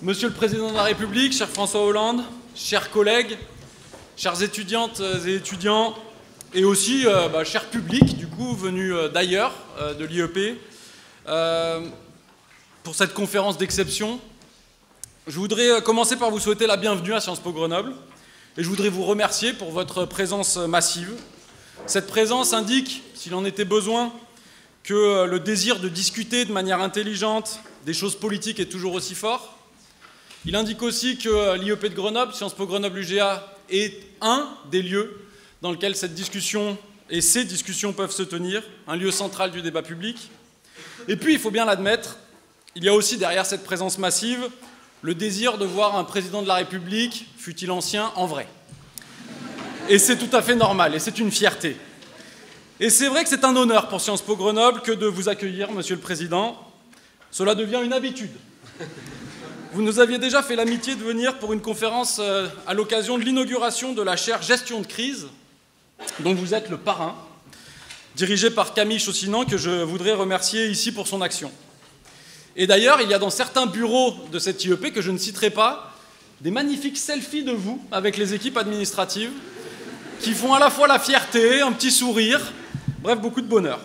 Monsieur le Président de la République, cher François Hollande, chers collègues, chères étudiantes et étudiants, et aussi cher public, du coup, venu d'ailleurs, de l'IEP, pour cette conférence d'exception. Je voudrais commencer par vous souhaiter la bienvenue à Sciences Po Grenoble, et je voudrais vous remercier pour votre présence massive. Cette présence indique, s'il en était besoin, que le désir de discuter de manière intelligente des choses politiques est toujours aussi fort. Il indique aussi que l'IEP de Grenoble, Sciences Po Grenoble UGA, est un des lieux dans lequel cette discussion et ces discussions peuvent se tenir, un lieu central du débat public. Et puis, il faut bien l'admettre, il y a aussi derrière cette présence massive le désir de voir un président de la République, fût-il ancien, en vrai. Et c'est tout à fait normal, et c'est une fierté. Et c'est vrai que c'est un honneur pour Sciences Po Grenoble que de vous accueillir, Monsieur le Président. Cela devient une habitude. Vous nous aviez déjà fait l'amitié de venir pour une conférence à l'occasion de l'inauguration de la chaire Gestion de crise, dont vous êtes le parrain, dirigée par Camille Chaussinan, que je voudrais remercier ici pour son action. Et d'ailleurs, il y a dans certains bureaux de cette IEP, que je ne citerai pas, des magnifiques selfies de vous avec les équipes administratives qui font à la fois la fierté, un petit sourire, bref, beaucoup de bonheur.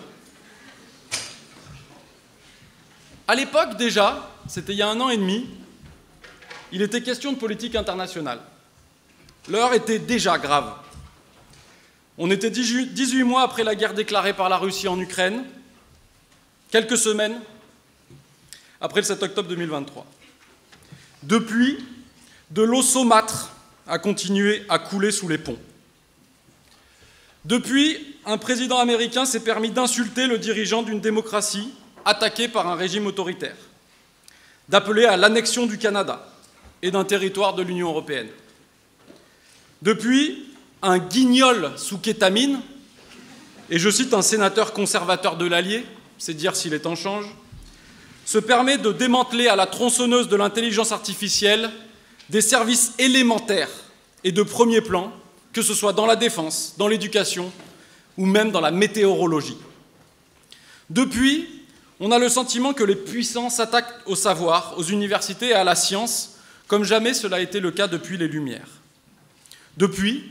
À l'époque déjà, c'était il y a 1 an et demi, il était question de politique internationale. L'heure était déjà grave. On était 18 mois après la guerre déclarée par la Russie en Ukraine, quelques semaines après le 7 octobre 2023. Depuis, de l'eau saumâtre a continué à couler sous les ponts. Depuis, un président américain s'est permis d'insulter le dirigeant d'une démocratie attaquée par un régime autoritaire, d'appeler à l'annexion du Canada et d'un territoire de l'Union européenne. Depuis, un guignol sous kétamine, et je cite un sénateur conservateur de l'Allier, c'est dire si les temps changent, se permet de démanteler à la tronçonneuse de l'intelligence artificielle des services élémentaires et de premier plan, que ce soit dans la défense, dans l'éducation ou même dans la météorologie. Depuis, on a le sentiment que les puissants s'attaquent au savoir, aux universités et à la science, comme jamais cela a été le cas depuis les Lumières. Depuis,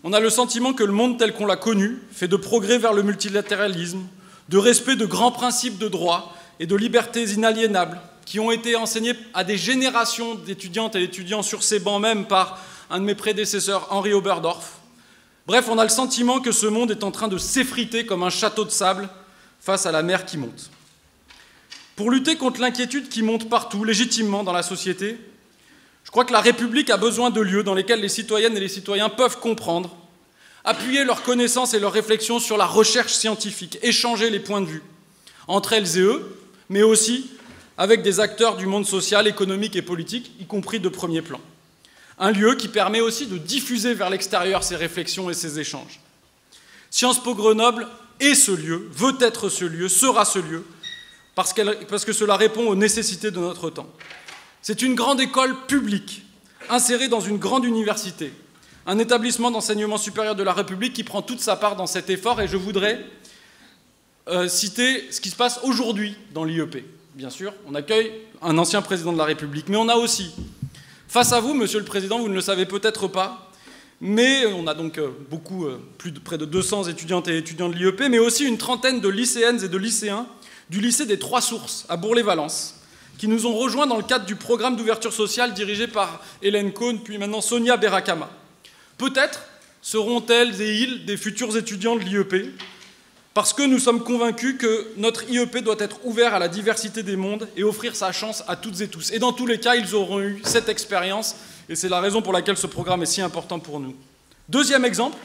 on a le sentiment que le monde tel qu'on l'a connu fait de progrès vers le multilatéralisme, de respect de grands principes de droit et de libertés inaliénables qui ont été enseignés à des générations d'étudiantes et d'étudiants sur ces bancs même par un de mes prédécesseurs, Henri Oberdorf. Bref, on a le sentiment que ce monde est en train de s'effriter comme un château de sable face à la mer qui monte. Pour lutter contre l'inquiétude qui monte partout, légitimement dans la société, je crois que la République a besoin de lieux dans lesquels les citoyennes et les citoyens peuvent comprendre, appuyer leurs connaissances et leurs réflexions sur la recherche scientifique, échanger les points de vue entre elles et eux, mais aussi avec des acteurs du monde social, économique et politique, y compris de premier plan. Un lieu qui permet aussi de diffuser vers l'extérieur ces réflexions et ces échanges. Sciences Po Grenoble est ce lieu, veut être ce lieu, sera ce lieu, parce que cela répond aux nécessités de notre temps. C'est une grande école publique, insérée dans une grande université, un établissement d'enseignement supérieur de la République qui prend toute sa part dans cet effort, et je voudrais citer ce qui se passe aujourd'hui dans l'IEP. Bien sûr, on accueille un ancien président de la République, mais on a aussi, face à vous, Monsieur le Président, vous ne le savez peut-être pas, mais on a donc près de 200 étudiantes et étudiants de l'IEP, mais aussi une trentaine de lycéennes et de lycéens du lycée des Trois Sources à Bourg-les-Valences, qui nous ont rejoints dans le cadre du programme d'ouverture sociale dirigé par Hélène Cohn, puis maintenant Sonia Berakama. Peut-être seront-elles et ils des futurs étudiants de l'IEP, parce que nous sommes convaincus que notre IEP doit être ouvert à la diversité des mondes et offrir sa chance à toutes et tous. Et dans tous les cas, ils auront eu cette expérience, et c'est la raison pour laquelle ce programme est si important pour nous. Deuxième exemple,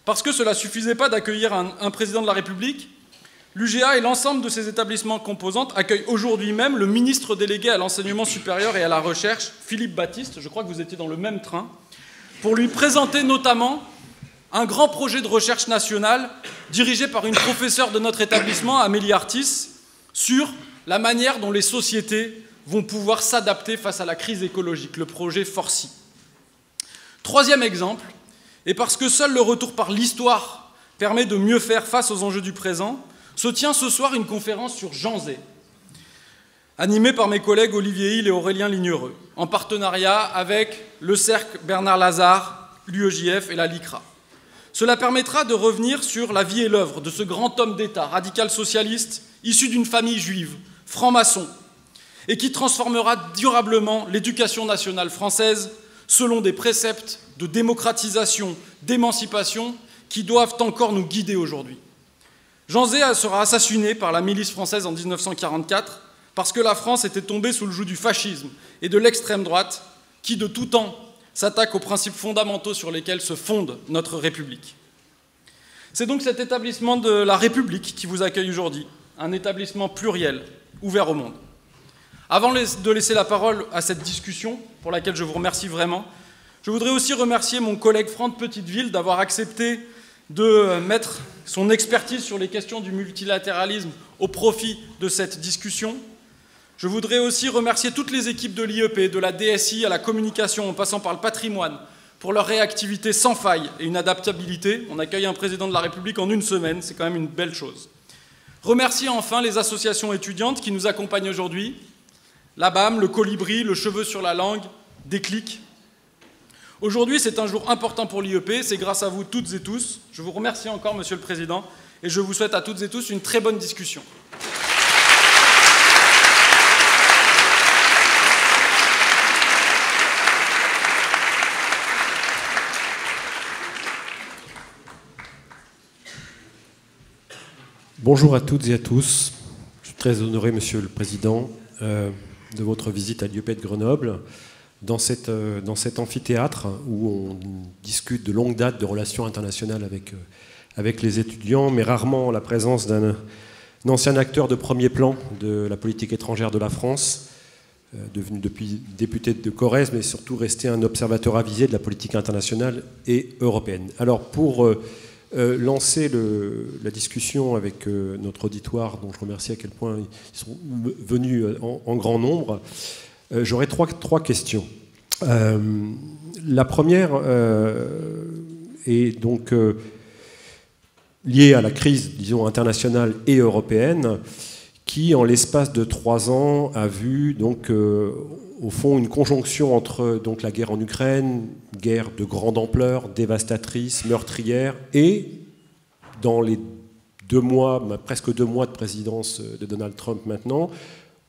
parce que cela ne suffisait pas d'accueillir un président de la République, l'UGA et l'ensemble de ses établissements composantes accueillent aujourd'hui même le ministre délégué à l'enseignement supérieur et à la recherche, Philippe Baptiste, je crois que vous étiez dans le même train, pour lui présenter notamment un grand projet de recherche nationale dirigé par une professeure de notre établissement, Amélie Artis, sur la manière dont les sociétés vont pouvoir s'adapter face à la crise écologique, le projet Forcy. Troisième exemple, et parce que seul le retour par l'histoire permet de mieux faire face aux enjeux du présent, se tient ce soir une conférence sur Jean Zay. animé par mes collègues Olivier Hill et Aurélien Lignereux, en partenariat avec le Cercle Bernard Lazare, l'UEJF et la LICRA. Cela permettra de revenir sur la vie et l'œuvre de ce grand homme d'État, radical-socialiste, issu d'une famille juive, franc-maçon, et qui transformera durablement l'éducation nationale française selon des préceptes de démocratisation, d'émancipation qui doivent encore nous guider aujourd'hui. Jean Zay sera assassiné par la milice française en 1944 parce que la France était tombée sous le joug du fascisme et de l'extrême droite qui, de tout temps, s'attaque aux principes fondamentaux sur lesquels se fonde notre République. C'est donc cet établissement de la République qui vous accueille aujourd'hui, un établissement pluriel, ouvert au monde. Avant de laisser la parole à cette discussion, pour laquelle je vous remercie vraiment, je voudrais aussi remercier mon collègue Franck Petiteville d'avoir accepté de mettre son expertise sur les questions du multilatéralisme au profit de cette discussion. Je voudrais aussi remercier toutes les équipes de l'IEP, de la DSI à la communication, en passant par le patrimoine, pour leur réactivité sans faille et une adaptabilité. On accueille un président de la République en une semaine, c'est quand même une belle chose. Remercier enfin les associations étudiantes qui nous accompagnent aujourd'hui, la BAM, le Colibri, le Cheveu sur la langue, Déclic. Aujourd'hui, c'est un jour important pour l'IEP, c'est grâce à vous toutes et tous. Je vous remercie encore, Monsieur le Président, et je vous souhaite à toutes et tous une très bonne discussion. Bonjour à toutes et à tous. Je suis très honoré, Monsieur le Président, de votre visite à l'IEP de Grenoble, dans cet amphithéâtre où on discute de longue date de relations internationales avec les étudiants, mais rarement en la présence d'un ancien acteur de premier plan de la politique étrangère de la France, devenu depuis député de Corrèze, mais surtout resté un observateur avisé de la politique internationale et européenne. Alors pour lancer la discussion avec notre auditoire, dont je remercie à quel point ils sont venus en grand nombre, j'aurais trois questions. La première est donc liée à la crise, disons, internationale et européenne, qui, en l'espace de 3 ans, a vu donc au fond une conjonction entre donc la guerre en Ukraine, guerre de grande ampleur, dévastatrice, meurtrière, et dans les 2 mois, presque 2 mois de présidence de Donald Trump maintenant,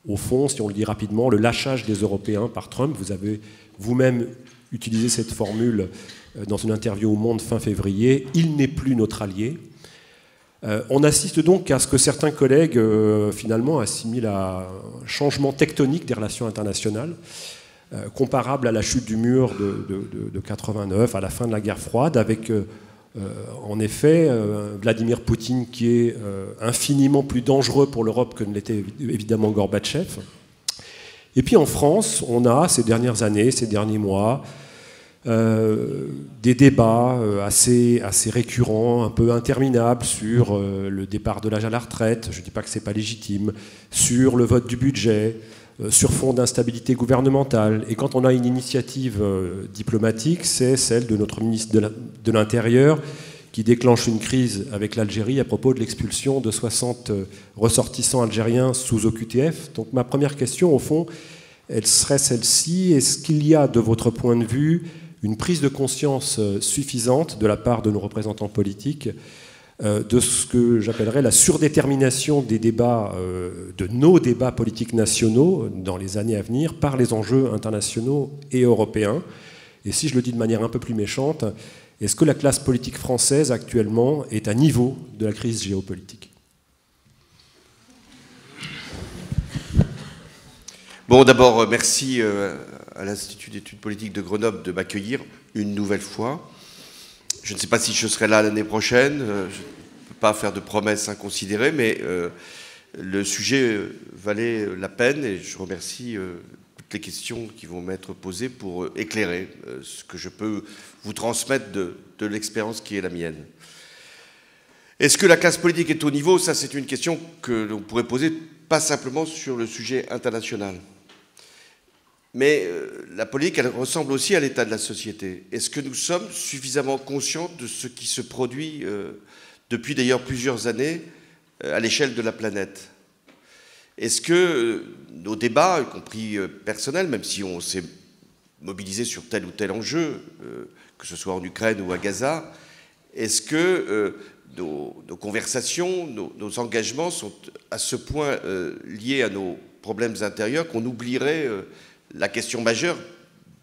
au fond, si on le dit rapidement, le lâchage des Européens par Trump. Vous avez vous-même utilisé cette formule dans une interview au Monde fin février. Il n'est plus notre allié. On assiste donc à ce que certains collègues, finalement, assimilent à un changement tectonique des relations internationales, comparable à la chute du mur de 89, à la fin de la guerre froide, avec, en effet, Vladimir Poutine qui est infiniment plus dangereux pour l'Europe que ne l'était évidemment Gorbatchev. Et puis en France, on a, ces dernières années, ces derniers mois, des débats assez récurrents, un peu interminables sur le départ de l'âge à la retraite, je ne dis pas que ce n'est pas légitime, sur le vote du budget, sur fond d'instabilité gouvernementale. Et quand on a une initiative diplomatique, c'est celle de notre ministre de l'Intérieur qui déclenche une crise avec l'Algérie à propos de l'expulsion de 60 ressortissants algériens sous OQTF. Donc ma première question, au fond, elle serait celle-ci. Est-ce qu'il y a, de votre point de vue, une prise de conscience suffisante de la part de nos représentants politiques de ce que j'appellerais la surdétermination des débats, de nos débats politiques nationaux dans les années à venir par les enjeux internationaux et européens? Et si je le dis de manière un peu plus méchante, est-ce que la classe politique française actuellement est à niveau de la crise géopolitique? Bon, d'abord, merci à l'Institut d'études politiques de Grenoble de m'accueillir une nouvelle fois. Je ne sais pas si je serai là l'année prochaine. Je ne peux pas faire de promesses inconsidérées, mais le sujet valait la peine et je remercie toutes les questions qui vont m'être posées pour éclairer ce que je peux vous transmettre de l'expérience qui est la mienne. Est-ce que la classe politique est au niveau? Ça, c'est une question que l'on pourrait poser pas simplement sur le sujet international. Mais la politique, elle ressemble aussi à l'état de la société. Est-ce que nous sommes suffisamment conscients de ce qui se produit depuis d'ailleurs plusieurs années à l'échelle de la planète? Est-ce que nos débats, y compris personnels, même si on s'est mobilisé sur tel ou tel enjeu, que ce soit en Ukraine ou à Gaza, est-ce que nos conversations, nos engagements sont à ce point liés à nos problèmes intérieurs qu'on oublierait la question majeure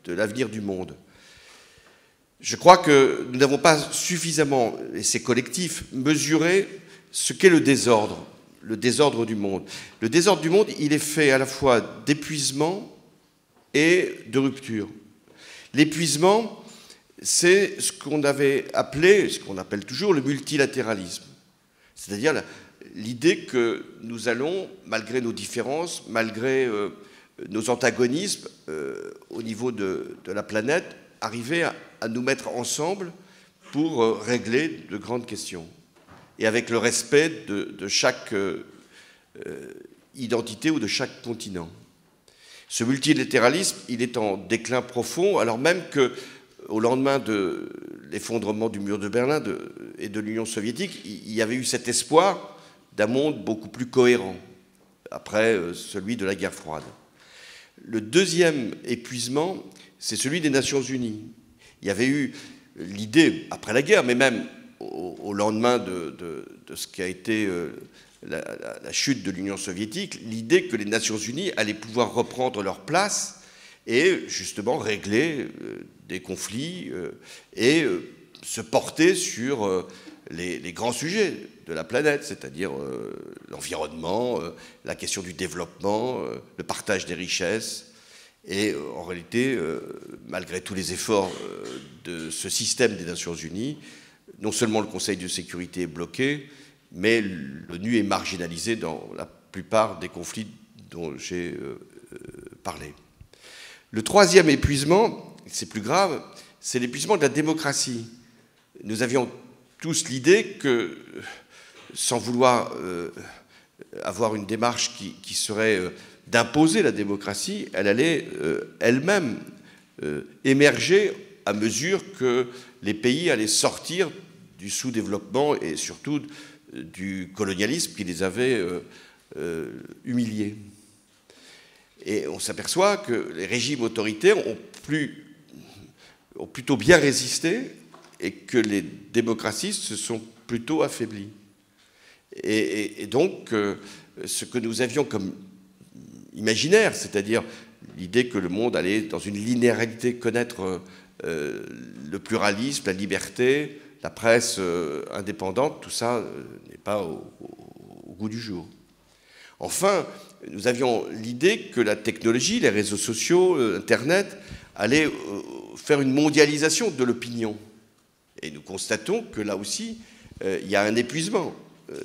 de l'avenir du monde? Je crois que nous n'avons pas suffisamment, et c'est collectif, mesuré ce qu'est le désordre du monde. Le désordre du monde, il est fait à la fois d'épuisement et de rupture. L'épuisement, c'est ce qu'on avait appelé, ce qu'on appelle toujours le multilatéralisme. C'est-à-dire l'idée que nous allons, malgré nos différences, malgré nos antagonismes au niveau de la planète, arriver à nous mettre ensemble pour régler de grandes questions. Et avec le respect de chaque identité ou de chaque continent. Ce multilatéralisme, il est en déclin profond, alors même qu'au lendemain de l'effondrement du mur de Berlin et de l'Union soviétique, il y avait eu cet espoir d'un monde beaucoup plus cohérent, après celui de la guerre froide. Le deuxième épuisement, c'est celui des Nations Unies. Il y avait eu l'idée, après la guerre, mais même au lendemain de ce qui a été la chute de l'Union soviétique, l'idée que les Nations Unies allaient pouvoir reprendre leur place et justement régler des conflits et se porter sur les grands sujets de la planète, c'est-à-dire l'environnement, la question du développement, le partage des richesses. Et en réalité, malgré tous les efforts de ce système des Nations Unies, non seulement le Conseil de sécurité est bloqué, mais l'ONU est marginalisée dans la plupart des conflits dont j'ai parlé. Le troisième épuisement, c'est plus grave, c'est l'épuisement de la démocratie. Nous avions tous l'idée que, sans vouloir avoir une démarche qui serait d'imposer la démocratie, elle allait elle-même émerger à mesure que les pays allaient sortir du sous-développement et surtout du colonialisme qui les avait humiliés. Et on s'aperçoit que les régimes autoritaires ont plutôt bien résisté et que les démocraties se sont plutôt affaiblies. Et donc, ce que nous avions comme imaginaire, c'est-à-dire l'idée que le monde allait dans une linéarité connaître le pluralisme, la liberté, la presse indépendante, tout ça n'est pas au goût du jour. Enfin, nous avions l'idée que la technologie, les réseaux sociaux, Internet, allaient faire une mondialisation de l'opinion. Et nous constatons que là aussi, il y a un épuisement.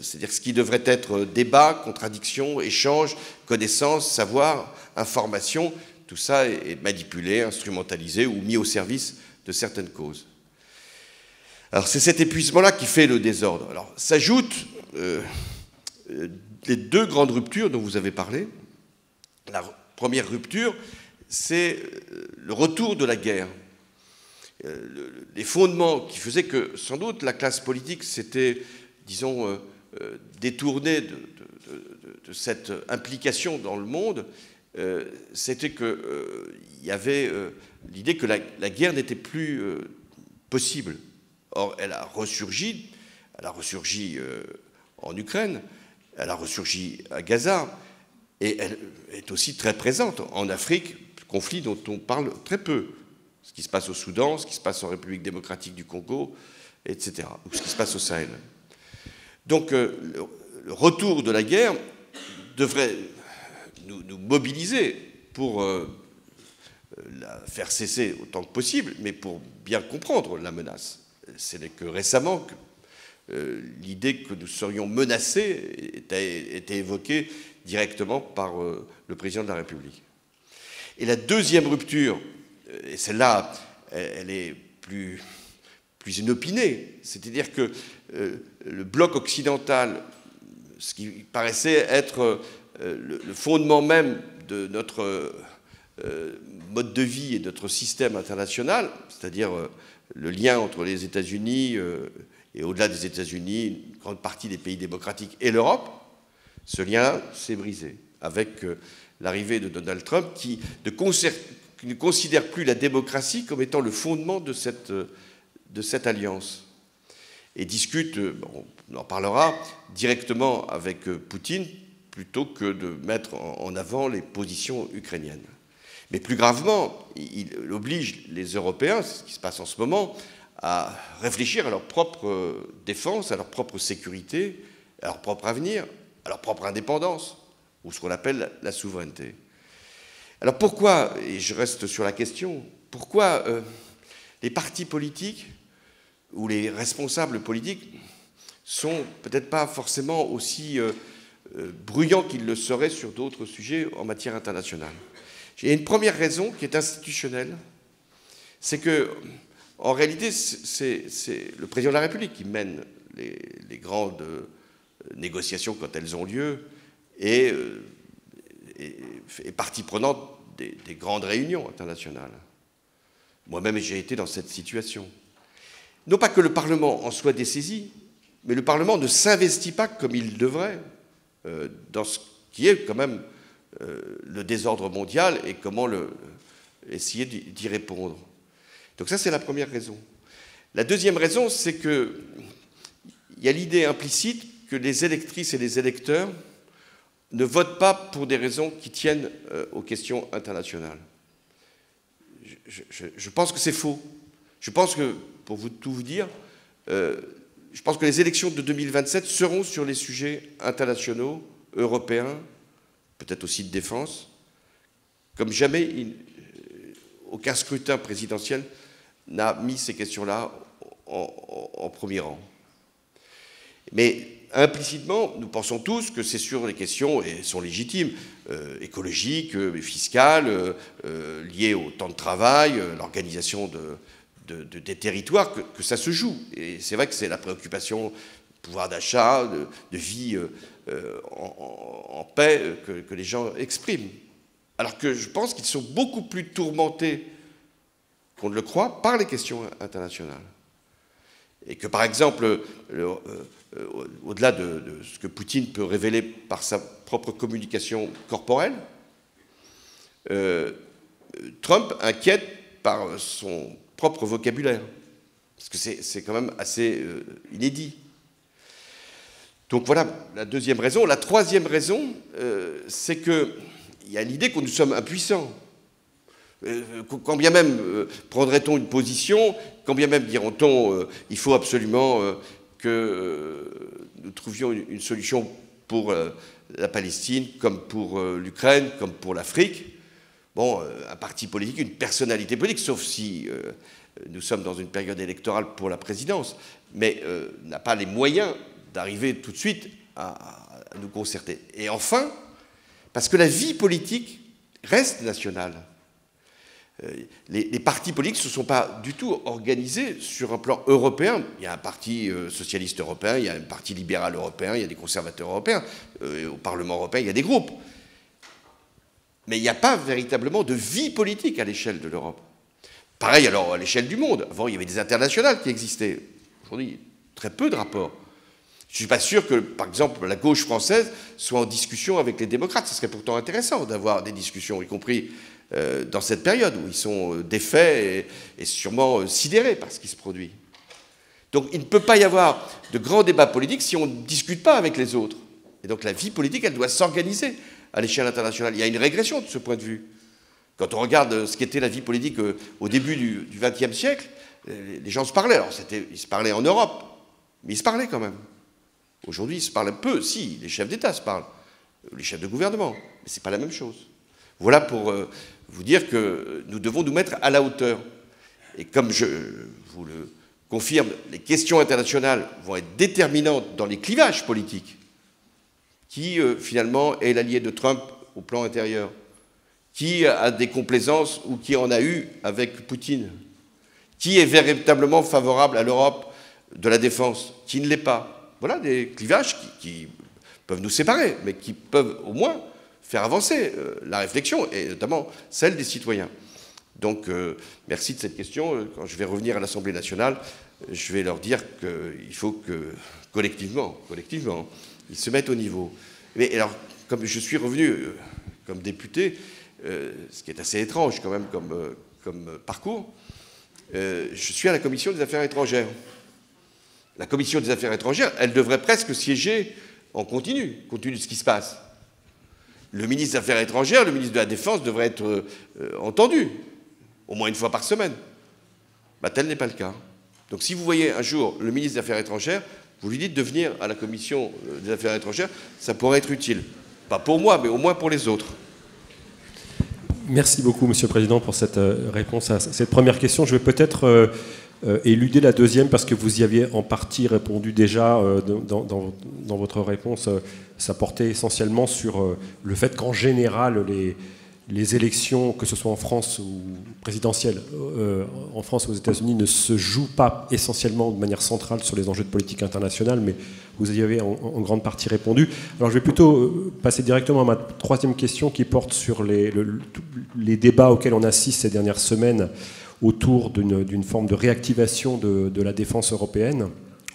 C'est-à-dire ce qui devrait être débat, contradiction, échange, connaissance, savoir, information, tout ça est manipulé, instrumentalisé ou mis au service de certaines causes. Alors c'est cet épuisement-là qui fait le désordre. Alors s'ajoutent les deux grandes ruptures dont vous avez parlé. La première rupture, c'est le retour de la guerre. Les fondements qui faisaient que, sans doute, la classe politique s'était, disons, détournée de cette implication dans le monde, c'était qu'il y avait l'idée que la guerre n'était plus possible. Or, elle a ressurgi en Ukraine, elle a ressurgi à Gaza, et elle est aussi très présente en Afrique, conflit dont on parle très peu. Ce qui se passe au Soudan, ce qui se passe en République démocratique du Congo, etc., ou ce qui se passe au Sahel. Donc, le retour de la guerre devrait nous mobiliser pour la faire cesser autant que possible, mais pour bien comprendre la menace. Ce n'est que récemment que l'idée que nous serions menacés était évoquée directement par le président de la République. Et la deuxième rupture, et celle-là, elle est plus inopinée, c'est-à-dire que le bloc occidental, ce qui paraissait être le fondement même de notre mode de vie et de notre système international, c'est-à-dire le lien entre les États-Unis et au-delà des États-Unis, une grande partie des pays démocratiques et l'Europe, ce lien s'est brisé. avec l'arrivée de Donald Trump, qui ne considère plus la démocratie comme étant le fondement de cette alliance. Et discute, on en parlera, directement avec Poutine, plutôt que de mettre en avant les positions ukrainiennes. Mais plus gravement, il oblige les Européens, c'est ce qui se passe en ce moment, à réfléchir à leur propre défense, à leur propre sécurité, à leur propre avenir, à leur propre indépendance, ou ce qu'on appelle la souveraineté. Alors pourquoi, et je reste sur la question, pourquoi les partis politiques ou les responsables politiques sont peut-être pas forcément aussi bruyants qu'ils le seraient sur d'autres sujets en matière internationale? Il y a une première raison qui est institutionnelle, c'est que, en réalité, c'est le président de la République qui mène les grandes négociations quand elles ont lieu et partie prenante des grandes réunions internationales. Moi-même, j'ai été dans cette situation. Non pas que le Parlement en soit dessaisi, mais le Parlement ne s'investit pas comme il devrait dans ce qui est quand même le désordre mondial et comment essayer d'y répondre. Donc ça, c'est la première raison. La deuxième raison, c'est qu'il y a l'idée implicite que les électrices et les électeurs ne votent pas pour des raisons qui tiennent aux questions internationales. Je pense que c'est faux. Je pense que, pour tout vous dire, je pense que les élections de 2027 seront sur les sujets internationaux, européens, peut-être aussi de défense, comme jamais aucun scrutin présidentiel n'a mis ces questions-là en premier rang. Mais implicitement, nous pensons tous que c'est sur les questions, et elles sont légitimes, écologiques, fiscales, liées au temps de travail, l'organisation des territoires, que ça se joue. Et c'est vrai que c'est la préoccupation pouvoir d'achat, de vie en paix que les gens expriment. Alors que je pense qu'ils sont beaucoup plus tourmentés qu'on ne le croit par les questions internationales. Et que par exemple, au-delà de ce que Poutine peut révéler par sa propre communication corporelle, Trump inquiète par son propre vocabulaire, parce que c'est quand même assez inédit. Donc voilà la deuxième raison. La troisième raison, c'est qu'il y a l'idée que nous sommes impuissants. Quand bien même prendrait-on une position, quand bien même dirait-on il faut absolument que nous trouvions une solution pour la Palestine, comme pour l'Ukraine, comme pour l'Afrique, bon, un parti politique, une personnalité politique, sauf si nous sommes dans une période électorale pour la présidence, mais n'a pas les moyens d'arriver tout de suite à nous concerter. Et enfin, parce que la vie politique reste nationale. Les partis politiques ne se sont pas du tout organisés sur un plan européen. Il y a un parti socialiste européen, il y a un parti libéral européen, il y a des conservateurs européens. Au Parlement européen, il y a des groupes. Mais il n'y a pas véritablement de vie politique à l'échelle de l'Europe. Pareil alors à l'échelle du monde. Avant, il y avait des internationales qui existaient. Aujourd'hui, très peu de rapports. Je ne suis pas sûr que, par exemple, la gauche française soit en discussion avec les démocrates. Ce serait pourtant intéressant d'avoir des discussions, y compris dans cette période où ils sont défaits et sûrement sidérés par ce qui se produit. Donc il ne peut pas y avoir de grands débats politiques si on ne discute pas avec les autres. Et donc la vie politique, elle doit s'organiser à l'échelle internationale. Il y a une régression de ce point de vue. Quand on regarde ce qu'était la vie politique au début du XXe siècle, les gens se parlaient. Alors ils se parlaient en Europe, mais ils se parlaient quand même. Aujourd'hui, ils se parlent peu. Si, les chefs d'État se parlent, les chefs de gouvernement, mais ce n'est pas la même chose. Voilà pour vous dire que nous devons nous mettre à la hauteur. Et comme je vous le confirme, les questions internationales vont être déterminantes dans les clivages politiques. Qui, finalement, est l'allié de Trump au plan intérieur? Qui a des complaisances ou qui en a eu avec Poutine? Qui est véritablement favorable à l'Europe de la défense? Qui ne l'est pas? Voilà des clivages qui peuvent nous séparer, mais qui peuvent au moins faire avancer la réflexion, et notamment celle des citoyens. Donc, merci de cette question. Quand je vais revenir à l'Assemblée nationale, je vais leur dire qu'il faut que, collectivement, ils se mettent au niveau. Mais alors, comme je suis revenu comme député, ce qui est assez étrange quand même comme parcours, je suis à la Commission des Affaires étrangères. La Commission des Affaires étrangères, elle devrait presque siéger en continu, compte tenu de ce qui se passe. Le ministre des Affaires étrangères, le ministre de la Défense devrait être entendu, au moins une fois par semaine. Bah, tel n'est pas le cas. Donc si vous voyez un jour le ministre des Affaires étrangères, vous lui dites de venir à la Commission des Affaires étrangères, ça pourrait être utile. Pas pour moi, mais au moins pour les autres. Merci beaucoup, Monsieur le Président, pour cette réponse à cette première question. Je vais peut-être éluder la deuxième, parce que vous y aviez en partie répondu déjà dans votre réponse. Ça portait essentiellement sur le fait qu'en général, les élections, que ce soit en France ou présidentielles, en France ou aux États-Unis, ne se jouent pas essentiellement de manière centrale sur les enjeux de politique internationale, mais vous y avez en grande partie répondu. Alors je vais plutôt passer directement à ma troisième question, qui porte sur les débats auxquels on assiste ces dernières semaines autour d'une forme de réactivation de la défense européenne.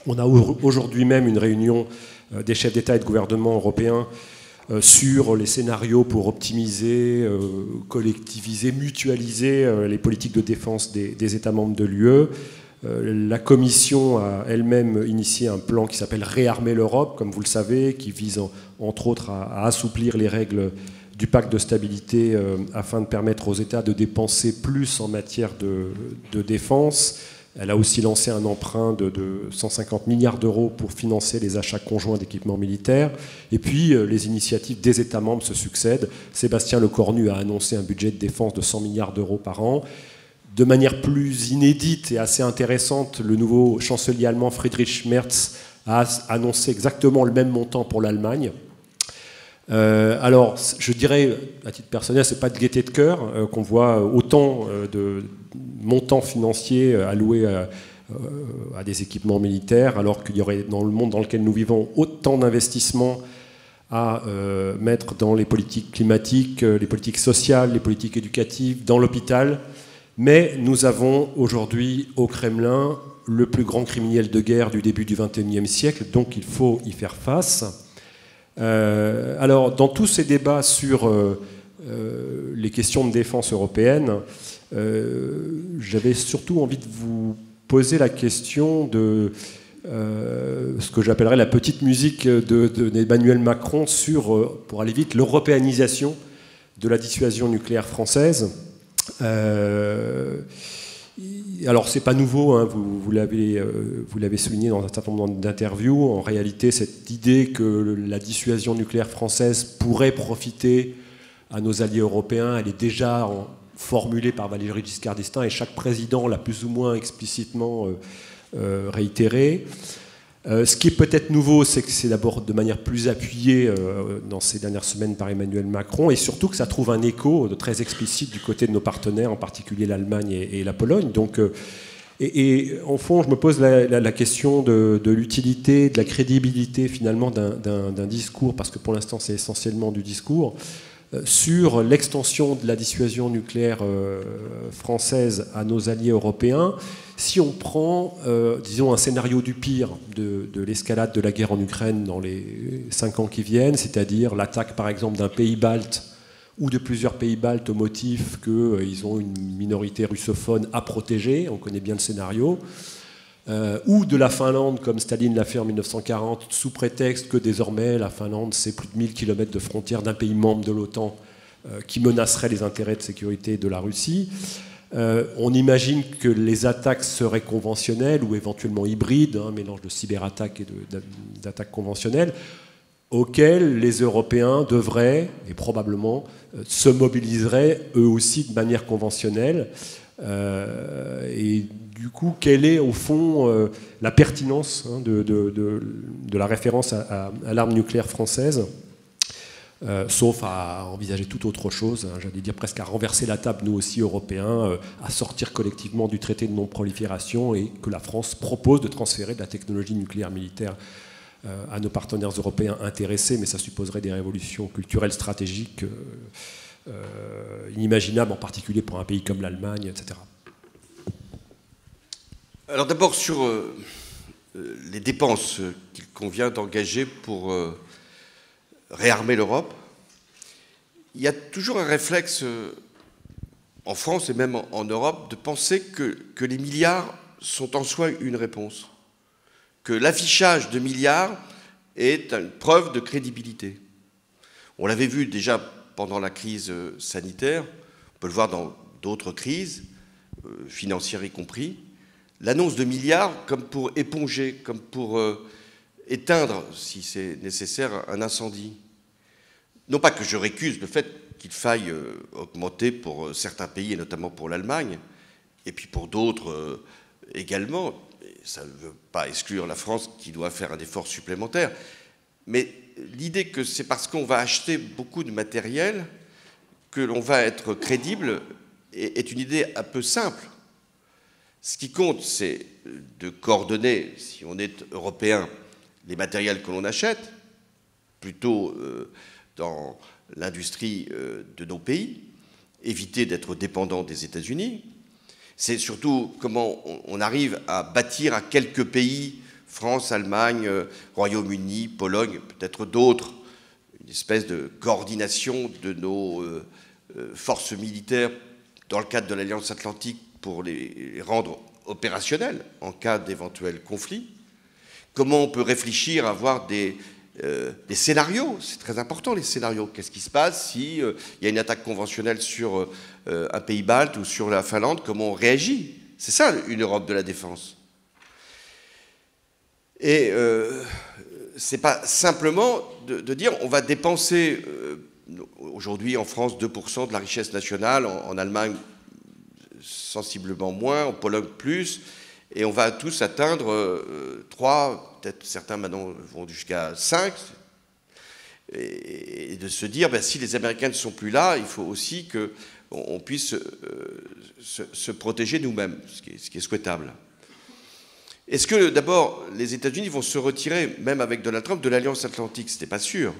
On a aujourd'hui même une réunion des chefs d'État et de gouvernement européens sur les scénarios pour optimiser, collectiviser, mutualiser les politiques de défense des États membres de l'UE. La Commission a elle-même initié un plan qui s'appelle Réarmer l'Europe, comme vous le savez, qui vise entre autres à assouplir les règles du pacte de stabilité afin de permettre aux États de dépenser plus en matière de défense. Elle a aussi lancé un emprunt de 150 milliards d'euros pour financer les achats conjoints d'équipements militaires. Et puis, les initiatives des États membres se succèdent. Sébastien Lecornu a annoncé un budget de défense de 100 milliards d'euros par an. De manière plus inédite et assez intéressante, le nouveau chancelier allemand Friedrich Merz a annoncé exactement le même montant pour l'Allemagne. Alors, je dirais, à titre personnel, c'est pas de gaieté de cœur qu'on voit autant de montants financiers alloués à des équipements militaires, alors qu'il y aurait dans le monde dans lequel nous vivons autant d'investissements à mettre dans les politiques climatiques, les politiques sociales, les politiques éducatives, dans l'hôpital. Mais nous avons aujourd'hui au Kremlin le plus grand criminel de guerre du début du XXIe siècle, donc il faut y faire face. Alors, dans tous ces débats sur les questions de défense européenne, j'avais surtout envie de vous poser la question de ce que j'appellerais la petite musique d'Emmanuel Macron sur, pour aller vite, l'européanisation de la dissuasion nucléaire française. Alors, c'est pas nouveau, hein, vous l'avez souligné dans un certain nombre d'interviews. En réalité, cette idée que la dissuasion nucléaire française pourrait profiter à nos alliés européens, elle est déjà formulée par Valéry Giscard d'Estaing, et chaque président l'a plus ou moins explicitement réitérée. Ce qui est peut-être nouveau, c'est que c'est d'abord de manière plus appuyée dans ces dernières semaines par Emmanuel Macron, et surtout que ça trouve un écho très explicite du côté de nos partenaires, en particulier l'Allemagne et la Pologne. Donc, et en fond, je me pose la question de l'utilité, de la crédibilité finalement d'un discours, parce que pour l'instant c'est essentiellement du discours, sur l'extension de la dissuasion nucléaire française à nos alliés européens. Si on prend, disons, un scénario du pire de l'escalade de la guerre en Ukraine dans les 5 ans qui viennent, c'est-à-dire l'attaque par exemple d'un pays balte ou de plusieurs pays baltes au motif qu'ils ont une minorité russophone à protéger, on connaît bien le scénario, ou de la Finlande, comme Staline l'a fait en 1940, sous prétexte que désormais la Finlande, c'est plus de 1000 km de frontière d'un pays membre de l'OTAN qui menacerait les intérêts de sécurité de la Russie. On imagine que les attaques seraient conventionnelles ou éventuellement hybrides, un mélange de cyberattaques et d'attaques conventionnelles, auxquelles les Européens devraient, et probablement, se mobiliseraient eux aussi de manière conventionnelle. Et du coup, quelle est au fond la pertinence de la référence à l'arme nucléaire française, sauf à envisager tout autre chose, hein, j'allais dire presque à renverser la table, nous aussi Européens, à sortir collectivement du traité de non-prolifération, et que la France propose de transférer de la technologie nucléaire militaire à nos partenaires européens intéressés, mais ça supposerait des révolutions culturelles stratégiques inimaginables, en particulier pour un pays comme l'Allemagne, etc. Alors d'abord sur les dépenses qu'il convient d'engager pour réarmer l'Europe. il y a toujours un réflexe en France et même en Europe de penser que les milliards sont en soi une réponse, que l'affichage de milliards est une preuve de crédibilité. On l'avait vu déjà pendant la crise sanitaire, on peut le voir dans d'autres crises, financières y compris, l'annonce de milliards comme pour éponger, comme pour éteindre, si c'est nécessaire, un incendie. Non pas que je récuse le fait qu'il faille augmenter pour certains pays, et notamment pour l'Allemagne, et puis pour d'autres également, et ça ne veut pas exclure la France qui doit faire un effort supplémentaire, mais l'idée que c'est parce qu'on va acheter beaucoup de matériel que l'on va être crédible est une idée un peu simple. Ce qui compte, c'est de coordonner, si on est européen, les matériels que l'on achète, plutôt dans l'industrie de nos pays, éviter d'être dépendant des États-Unis. C'est surtout comment on arrive à bâtir à quelques pays, France, Allemagne, Royaume-Uni, Pologne, peut-être d'autres, une espèce de coordination de nos forces militaires dans le cadre de l'Alliance Atlantique pour les rendre opérationnels en cas d'éventuel conflit. Comment on peut réfléchir à avoir des scénarios, c'est très important les scénarios. Qu'est-ce qui se passe s'il y a une attaque conventionnelle sur un pays balte ou sur la Finlande? Comment on réagit? C'est ça une Europe de la défense. Et c'est pas simplement de dire on va dépenser aujourd'hui en France 2% de la richesse nationale, en Allemagne sensiblement moins, en Pologne plus, et on va tous atteindre 3, peut-être certains maintenant vont jusqu'à 5, et de se dire ben, si les Américains ne sont plus là, il faut aussi qu'on puisse se protéger nous-mêmes, ce qui est souhaitable. Est-ce que d'abord les États-Unis vont se retirer, même avec Donald Trump, de l'Alliance Atlantique? Ce n'est pas sûr.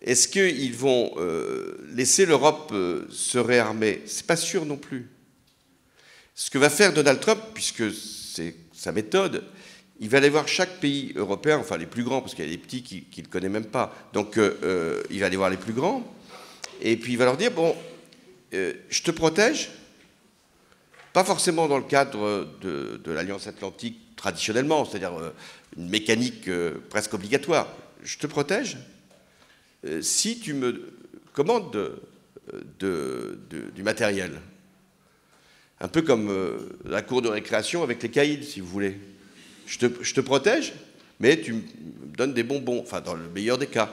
Est-ce qu'ils vont laisser l'Europe se réarmer? Ce n'est pas sûr non plus. Ce que va faire Donald Trump, puisque c'est sa méthode, il va aller voir chaque pays européen, enfin les plus grands, parce qu'il y a des petits qu'il ne connaît même pas. Donc il va aller voir les plus grands, et puis il va leur dire, bon, je te protège, pas forcément dans le cadre de l'Alliance Atlantique traditionnellement, c'est-à-dire une mécanique presque obligatoire. Je te protège si tu me commandes du matériel. Un peu comme la cour de récréation avec les caïds, si vous voulez. Je te protège, mais tu me donnes des bonbons, enfin dans le meilleur des cas.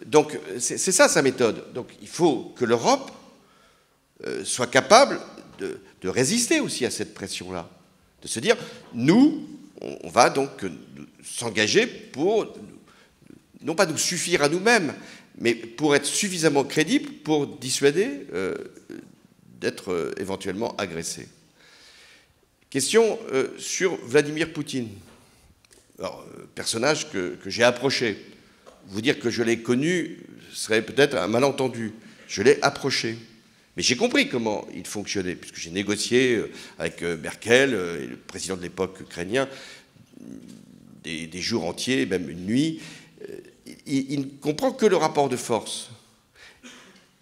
Donc c'est ça sa méthode. Donc il faut que l'Europe soit capable de résister aussi à cette pression-là. De se dire, nous, on va donc s'engager pour, non pas nous suffire à nous-mêmes, mais pour être suffisamment crédibles pour dissuader d'être éventuellement agressés. Question sur Vladimir Poutine. Alors, personnage que j'ai approché. Vous dire que je l'ai connu serait peut-être un malentendu. Je l'ai approché. Mais j'ai compris comment il fonctionnait, puisque j'ai négocié avec Merkel et le président de l'époque ukrainien des jours entiers, même une nuit. Il ne comprend que le rapport de force.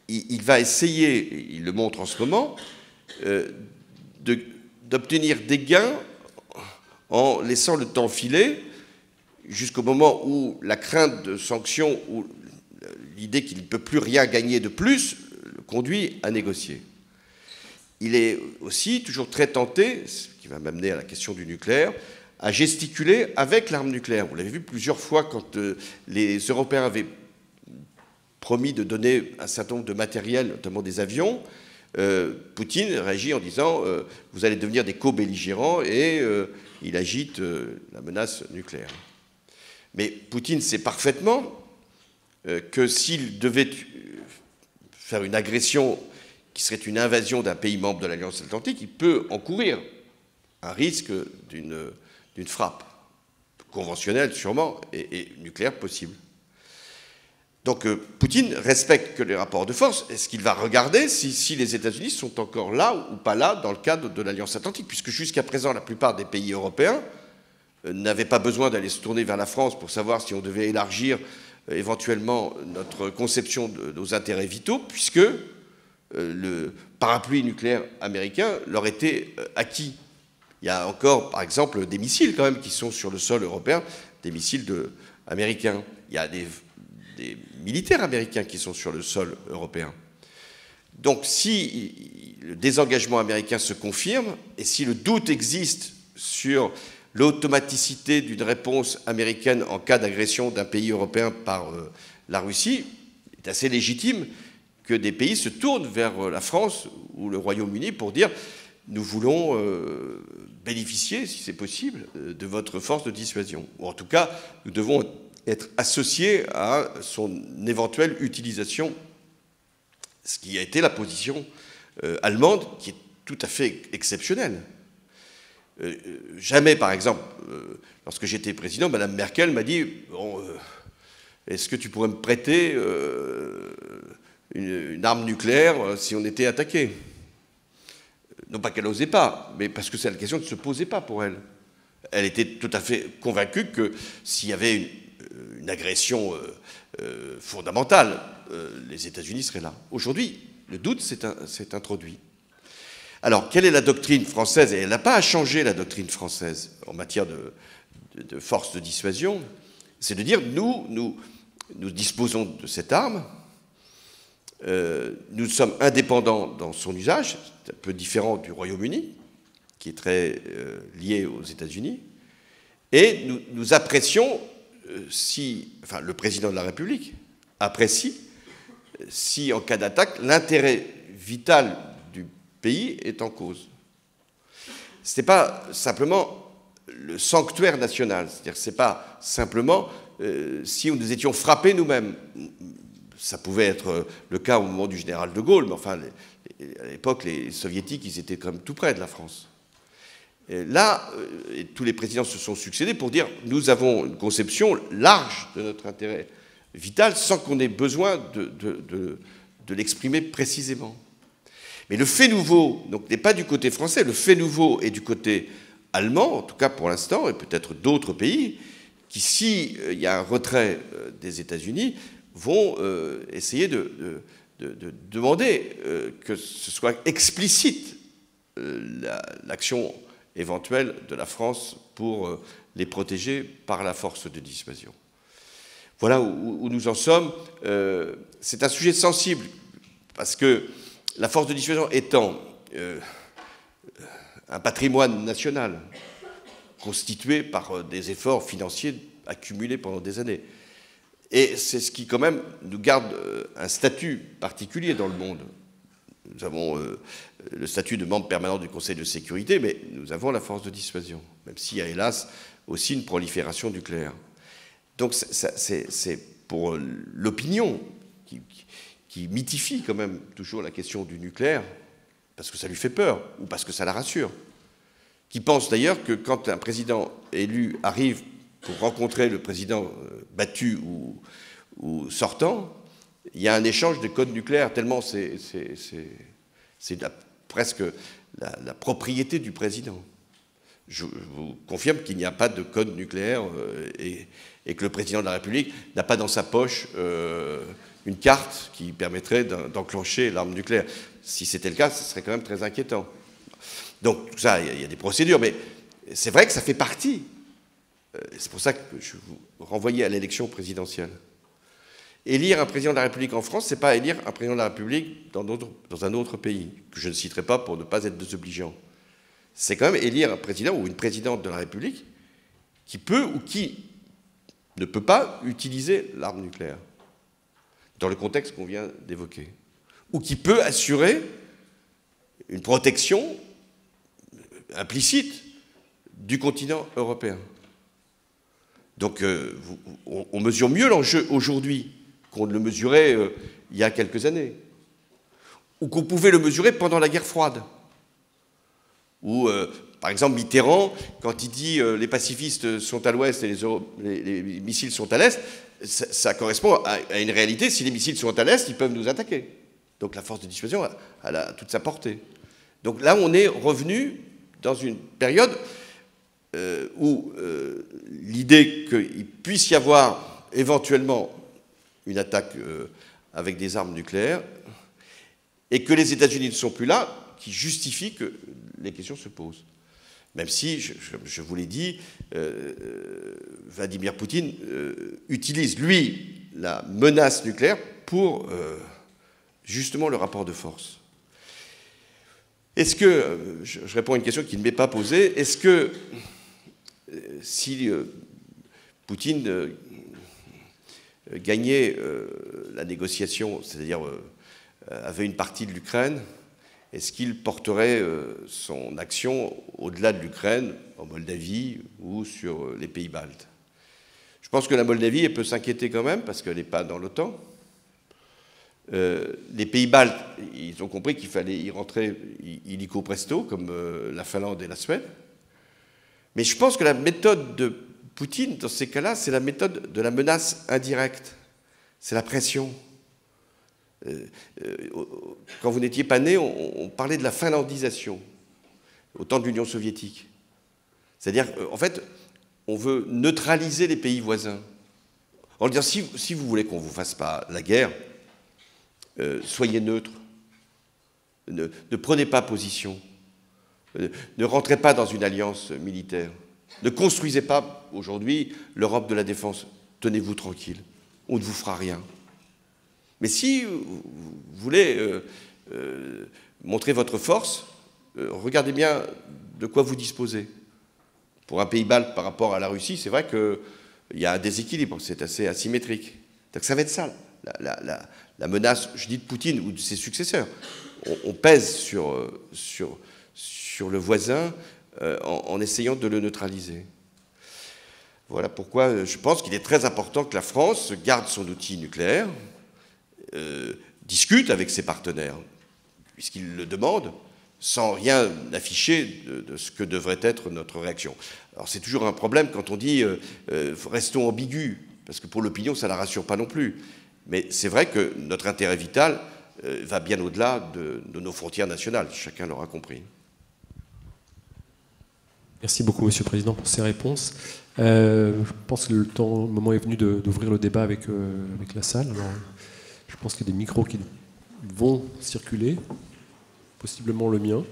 Il va essayer, il le montre en ce moment, d'obtenir des gains en laissant le temps filer jusqu'au moment où la crainte de sanctions ou l'idée qu'il ne peut plus rien gagner de plus le conduit à négocier. Il est aussi toujours très tenté, ce qui va m'amener à la question du nucléaire, à gesticuler avec l'arme nucléaire. Vous l'avez vu plusieurs fois quand les Européens avaient promis de donner un certain nombre de matériel, notamment des avions. Poutine réagit en disant vous allez devenir des co-belligérants et il agite la menace nucléaire. Mais Poutine sait parfaitement que s'il devait faire une agression qui serait une invasion d'un pays membre de l'Alliance Atlantique, il peut encourir un risque d'une frappe conventionnelle sûrement et nucléaire possible. Donc Poutine respecte que les rapports de force. Est-ce qu'il va regarder si les États-Unis sont encore là ou pas là dans le cadre de l'Alliance Atlantique, puisque jusqu'à présent la plupart des pays européens n'avaient pas besoin d'aller se tourner vers la France pour savoir si on devait élargir éventuellement notre conception de nos intérêts vitaux, puisque le parapluie nucléaire américain leur était acquis. Il y a encore, par exemple, des missiles quand même qui sont sur le sol européen, des missiles américains. Il y a des militaires américains qui sont sur le sol européen. Donc si le désengagement américain se confirme, et si le doute existe sur l'automaticité d'une réponse américaine en cas d'agression d'un pays européen par la Russie, il est assez légitime que des pays se tournent vers la France ou le Royaume-Uni pour dire « nous voulons bénéficier, si c'est possible, de votre force de dissuasion ». Ou en tout cas, nous devons être associés à son éventuelle utilisation, ce qui a été la position allemande, qui est tout à fait exceptionnelle. Jamais, par exemple, lorsque j'étais président, Mme Merkel m'a dit bon, est-ce que tu pourrais me prêter une arme nucléaire si on était attaqué? Non pas qu'elle n'osait pas, mais parce que la question ne se posait pas pour elle. Elle était tout à fait convaincue que s'il y avait une agression fondamentale, les États-Unis seraient là. Aujourd'hui, le doute s'est introduit. Alors, quelle est la doctrine française? Et elle n'a pas à changer, la doctrine française, en matière de force de dissuasion. C'est de dire, nous disposons de cette arme, nous sommes indépendants dans son usage, c'est un peu différent du Royaume-Uni, qui est très lié aux États-Unis, et nous apprécions, enfin le président de la République apprécie, si en cas d'attaque, l'intérêt vital du pays est en cause. Ce n'est pas simplement le sanctuaire national, c'est-à-dire ce n'est pas simplement si nous étions frappés nous-mêmes. Ça pouvait être le cas au moment du général de Gaulle, mais enfin, à l'époque, les soviétiques, ils étaient quand même tout près de la France. Et là, tous les présidents se sont succédés pour dire nous avons une conception large de notre intérêt vital sans qu'on ait besoin de l'exprimer précisément. Mais le fait nouveau, donc, n'est pas du côté français, le fait nouveau est du côté allemand, en tout cas pour l'instant, et peut-être d'autres pays, qui, s'il y a un retrait des États-Unis, vont essayer de demander que ce soit explicite l'action éventuelle de la France pour les protéger par la force de dissuasion. Voilà où nous en sommes. C'est un sujet sensible, parce que la force de dissuasion étant un patrimoine national constitué par des efforts financiers accumulés pendant des années, et c'est ce qui, quand même, nous garde un statut particulier dans le monde. Nous avons le statut de membre permanent du Conseil de sécurité, mais nous avons la force de dissuasion, même s'il y a, hélas, aussi une prolifération nucléaire. Donc c'est pour l'opinion qui mythifie quand même toujours la question du nucléaire, parce que ça lui fait peur, ou parce que ça la rassure, qui pense d'ailleurs que quand un président élu arrive pour rencontrer le président battu ou sortant, il y a un échange de codes nucléaires, tellement c'est presque la propriété du président. Je vous confirme qu'il n'y a pas de code nucléaire et que le président de la République n'a pas dans sa poche une carte qui permettrait d'enclencher l'arme nucléaire. Si c'était le cas, ce serait quand même très inquiétant. Donc, tout ça, il y a des procédures, mais c'est vrai que ça fait partie. C'est pour ça que je vous renvoyais à l'élection présidentielle. Élire un président de la République en France, ce n'est pas élire un président de la République dans un autre pays, que je ne citerai pas pour ne pas être désobligeant. C'est quand même élire un président ou une présidente de la République qui peut ou qui ne peut pas utiliser l'arme nucléaire, dans le contexte qu'on vient d'évoquer, ou qui peut assurer une protection implicite du continent européen. Donc on mesure mieux l'enjeu aujourd'hui qu'on ne le mesurait il y a quelques années, ou qu'on pouvait le mesurer pendant la guerre froide, où, par exemple, Mitterrand, quand il dit les pacifistes sont à l'ouest et les missiles sont à l'est, ça correspond à une réalité. Si les missiles sont à l'est, ils peuvent nous attaquer. Donc la force de dissuasion a toute sa portée. Donc là, on est revenu dans une période où l'idée qu'il puisse y avoir éventuellement une attaque avec des armes nucléaires, et que les États-Unis ne sont plus là, qui justifie que les questions se posent. Même si, je vous l'ai dit, Vladimir Poutine utilise, lui, la menace nucléaire pour justement le rapport de force. Est-ce que, je réponds à une question qui ne m'est pas posée, est-ce que si Poutine gagnait la négociation, c'est-à-dire avait une partie de l'Ukraine, est-ce qu'il porterait son action au-delà de l'Ukraine, en Moldavie ou sur les pays baltes? Je pense que la Moldavie, elle peut s'inquiéter quand même, parce qu'elle n'est pas dans l'OTAN. Les pays baltes, ils ont compris qu'il fallait y rentrer illico presto, comme la Finlande et la Suède. Mais je pense que la méthode de Poutine, dans ces cas-là, c'est la méthode de la menace indirecte. C'est la pression. Quand vous n'étiez pas né, on parlait de la finlandisation, au temps de l'Union soviétique. C'est-à-dire, en fait, on veut neutraliser les pays voisins. En disant, si vous voulez qu'on ne vous fasse pas la guerre, soyez neutre. Ne prenez pas position. Ne rentrez pas dans une alliance militaire. Ne construisez pas, aujourd'hui, l'Europe de la défense. Tenez-vous tranquille. On ne vous fera rien. Mais si vous voulez montrer votre force, regardez bien de quoi vous disposez. Pour un pays balte par rapport à la Russie, c'est vrai qu'il y a un déséquilibre, c'est assez asymétrique. Donc ça va être ça, la menace, je dis de Poutine ou de ses successeurs. On pèse sur le voisin en essayant de le neutraliser. Voilà pourquoi je pense qu'il est très important que la France garde son outil nucléaire, discute avec ses partenaires, puisqu'ils le demandent, sans rien afficher de ce que devrait être notre réaction. Alors c'est toujours un problème quand on dit restons ambigus, parce que pour l'opinion ça ne la rassure pas non plus. Mais c'est vrai que notre intérêt vital va bien au-delà de nos frontières nationales, chacun l'aura compris. Merci beaucoup, Monsieur le Président, pour ces réponses. Je pense que le moment est venu d'ouvrir le débat avec la salle. Alors, je pense qu'il y a des micros qui vont circuler, possiblement le mien.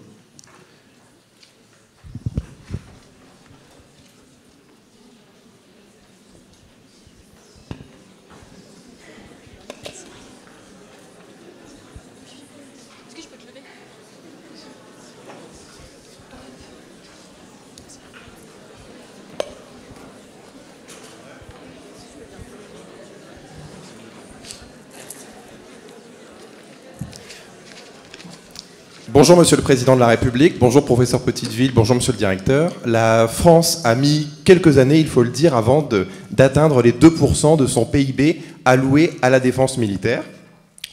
Est-ce que je peux te lever ? Bonjour Monsieur le Président de la République, bonjour Professeur Petiteville, bonjour Monsieur le Directeur. La France a mis quelques années, il faut le dire, avant d'atteindre les 2% de son PIB alloué à la défense militaire.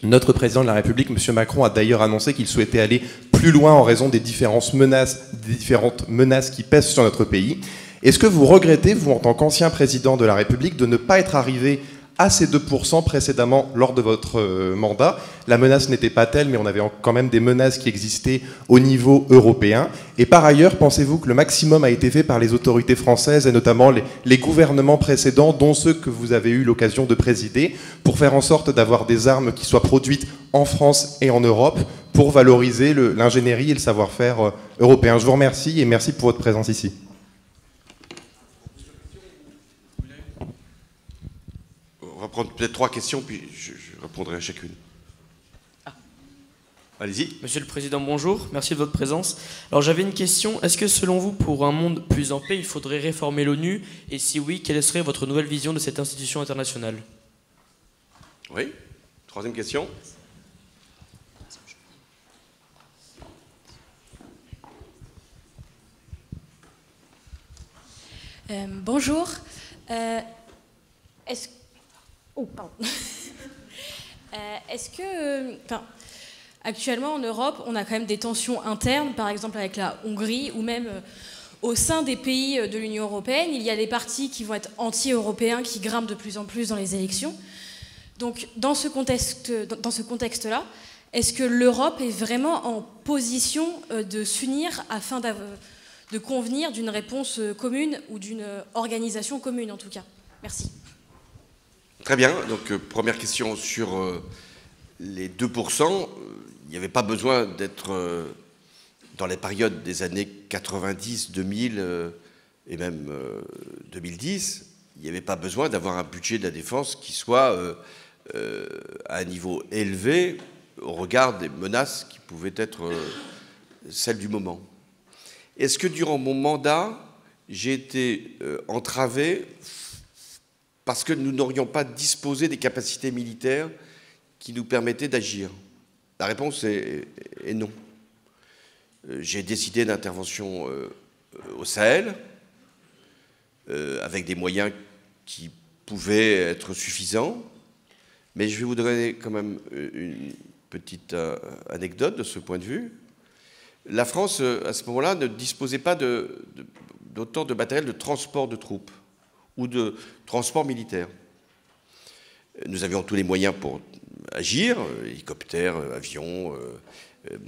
Notre Président de la République, M. Macron, a d'ailleurs annoncé qu'il souhaitait aller plus loin en raison des différentes menaces qui pèsent sur notre pays. Est-ce que vous regrettez, vous en tant qu'ancien Président de la République, de ne pas être arrivé à ces 2% précédemment lors de votre mandat? La menace n'était pas telle, mais on avait quand même des menaces qui existaient au niveau européen. Et par ailleurs, pensez-vous que le maximum a été fait par les autorités françaises, et notamment les gouvernements précédents, dont ceux que vous avez eu l'occasion de présider, pour faire en sorte d'avoir des armes qui soient produites en France et en Europe, pour valoriser l'ingénierie et le savoir-faire européen? Je vous remercie et merci pour votre présence ici. On va prendre peut-être 3 questions, puis je répondrai à chacune. Allez-y. Monsieur le Président, bonjour. Merci de votre présence. Alors j'avais une question. Est-ce que selon vous, pour un monde plus en paix, il faudrait réformer l'ONU? Et si oui, quelle serait votre nouvelle vision de cette institution internationale? Oui. 3e question. Bonjour. Est-ce que, actuellement en Europe, on a quand même des tensions internes, par exemple avec la Hongrie, ou même au sein des pays de l'Union européenne, il y a des partis qui vont être anti-européens, qui grimpent de plus en plus dans les élections. Donc, dans ce contexte-là, est-ce que l'Europe est vraiment en position de s'unir afin de convenir d'une réponse commune ou d'une organisation commune, en tout cas? Merci. Très bien. Donc, première question sur les 2%. Il n'y avait pas besoin d'être dans les périodes des années 90, 2000 et même 2010. Il n'y avait pas besoin d'avoir un budget de la défense qui soit à un niveau élevé au regard des menaces qui pouvaient être celles du moment. Est-ce que durant mon mandat, j'ai été entravé parce que nous n'aurions pas disposé des capacités militaires qui nous permettaient d'agir? La réponse est non. J'ai décidé d'intervention au Sahel, avec des moyens qui pouvaient être suffisants, mais je vais vous donner quand même une petite anecdote de ce point de vue. La France, à ce moment-là, ne disposait pas d'autant de matériel de transport de troupes ou de transport militaire. Nous avions tous les moyens pour agir, hélicoptères, avions,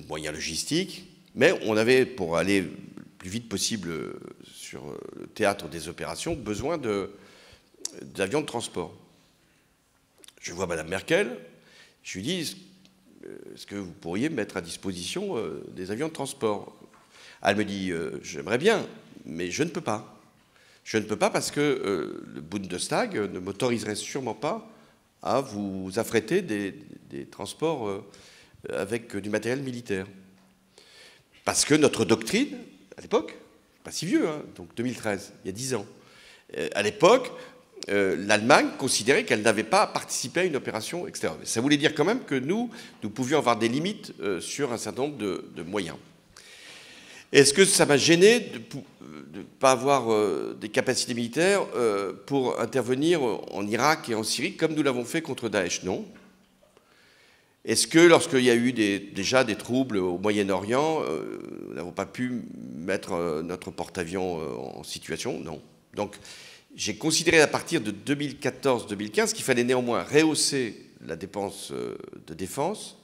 moyens logistiques, mais on avait, pour aller le plus vite possible sur le théâtre des opérations, besoin d'avions de transport. Je vois Madame Merkel, je lui dis, est-ce que vous pourriez mettre à disposition des avions de transport? Elle me dit, j'aimerais bien, mais je ne peux pas. Je ne peux pas parce que le Bundestag ne m'autoriserait sûrement pas à vous affréter des transports avec du matériel militaire. Parce que notre doctrine, à l'époque, pas si vieux, hein, donc 2013, il y a 10 ans, à l'époque, l'Allemagne considérait qu'elle n'avait pas participé à une opération extérieure. Ça voulait dire quand même que nous pouvions avoir des limites sur un certain nombre de moyens. Est-ce que ça m'a gêné de ne pas avoir des capacités militaires pour intervenir en Irak et en Syrie comme nous l'avons fait contre Daesh? Non. Est-ce que lorsqu'il y a eu déjà des troubles au Moyen-Orient, nous n'avons pas pu mettre notre porte-avions en situation? Non. Donc j'ai considéré à partir de 2014-2015 qu'il fallait néanmoins rehausser la dépense de défense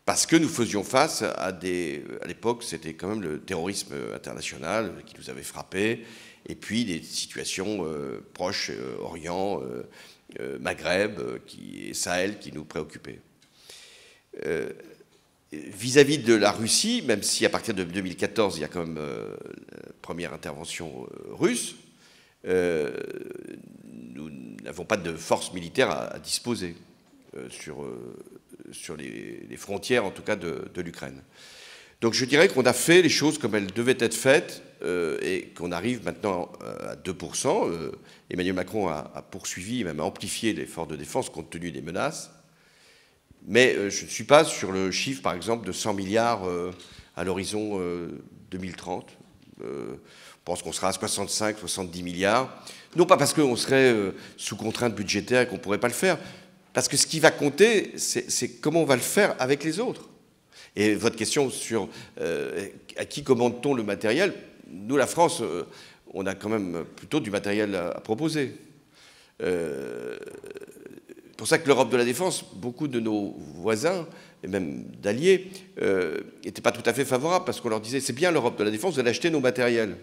parce que nous faisions face à l'époque, c'était quand même le terrorisme international qui nous avait frappés, et puis des situations proches, Orient, Maghreb et Sahel qui nous préoccupaient. Vis-à-vis de la Russie, même si à partir de 2014, il y a quand même la première intervention russe, nous n'avons pas de force militaire à disposer sur les frontières, en tout cas, de l'Ukraine. Donc je dirais qu'on a fait les choses comme elles devaient être faites et qu'on arrive maintenant à 2%. Emmanuel Macron a poursuivi et même a amplifié l'effort de défense compte tenu des menaces. Mais je ne suis pas sur le chiffre, par exemple, de 100 milliards à l'horizon 2030. Je pense qu'on sera à 65, 70 milliards. Non pas parce qu'on serait sous contrainte budgétaire et qu'on ne pourrait pas le faire, parce que ce qui va compter, c'est comment on va le faire avec les autres. Et votre question sur à qui commande-t-on le matériel, nous, la France, on a quand même plutôt du matériel à proposer. C'est pour ça que l'Europe de la défense, beaucoup de nos voisins, et même d'alliés, n'étaient pas tout à fait favorables, parce qu'on leur disait, c'est bien l'Europe de la défense, vous allez acheter nos matériels.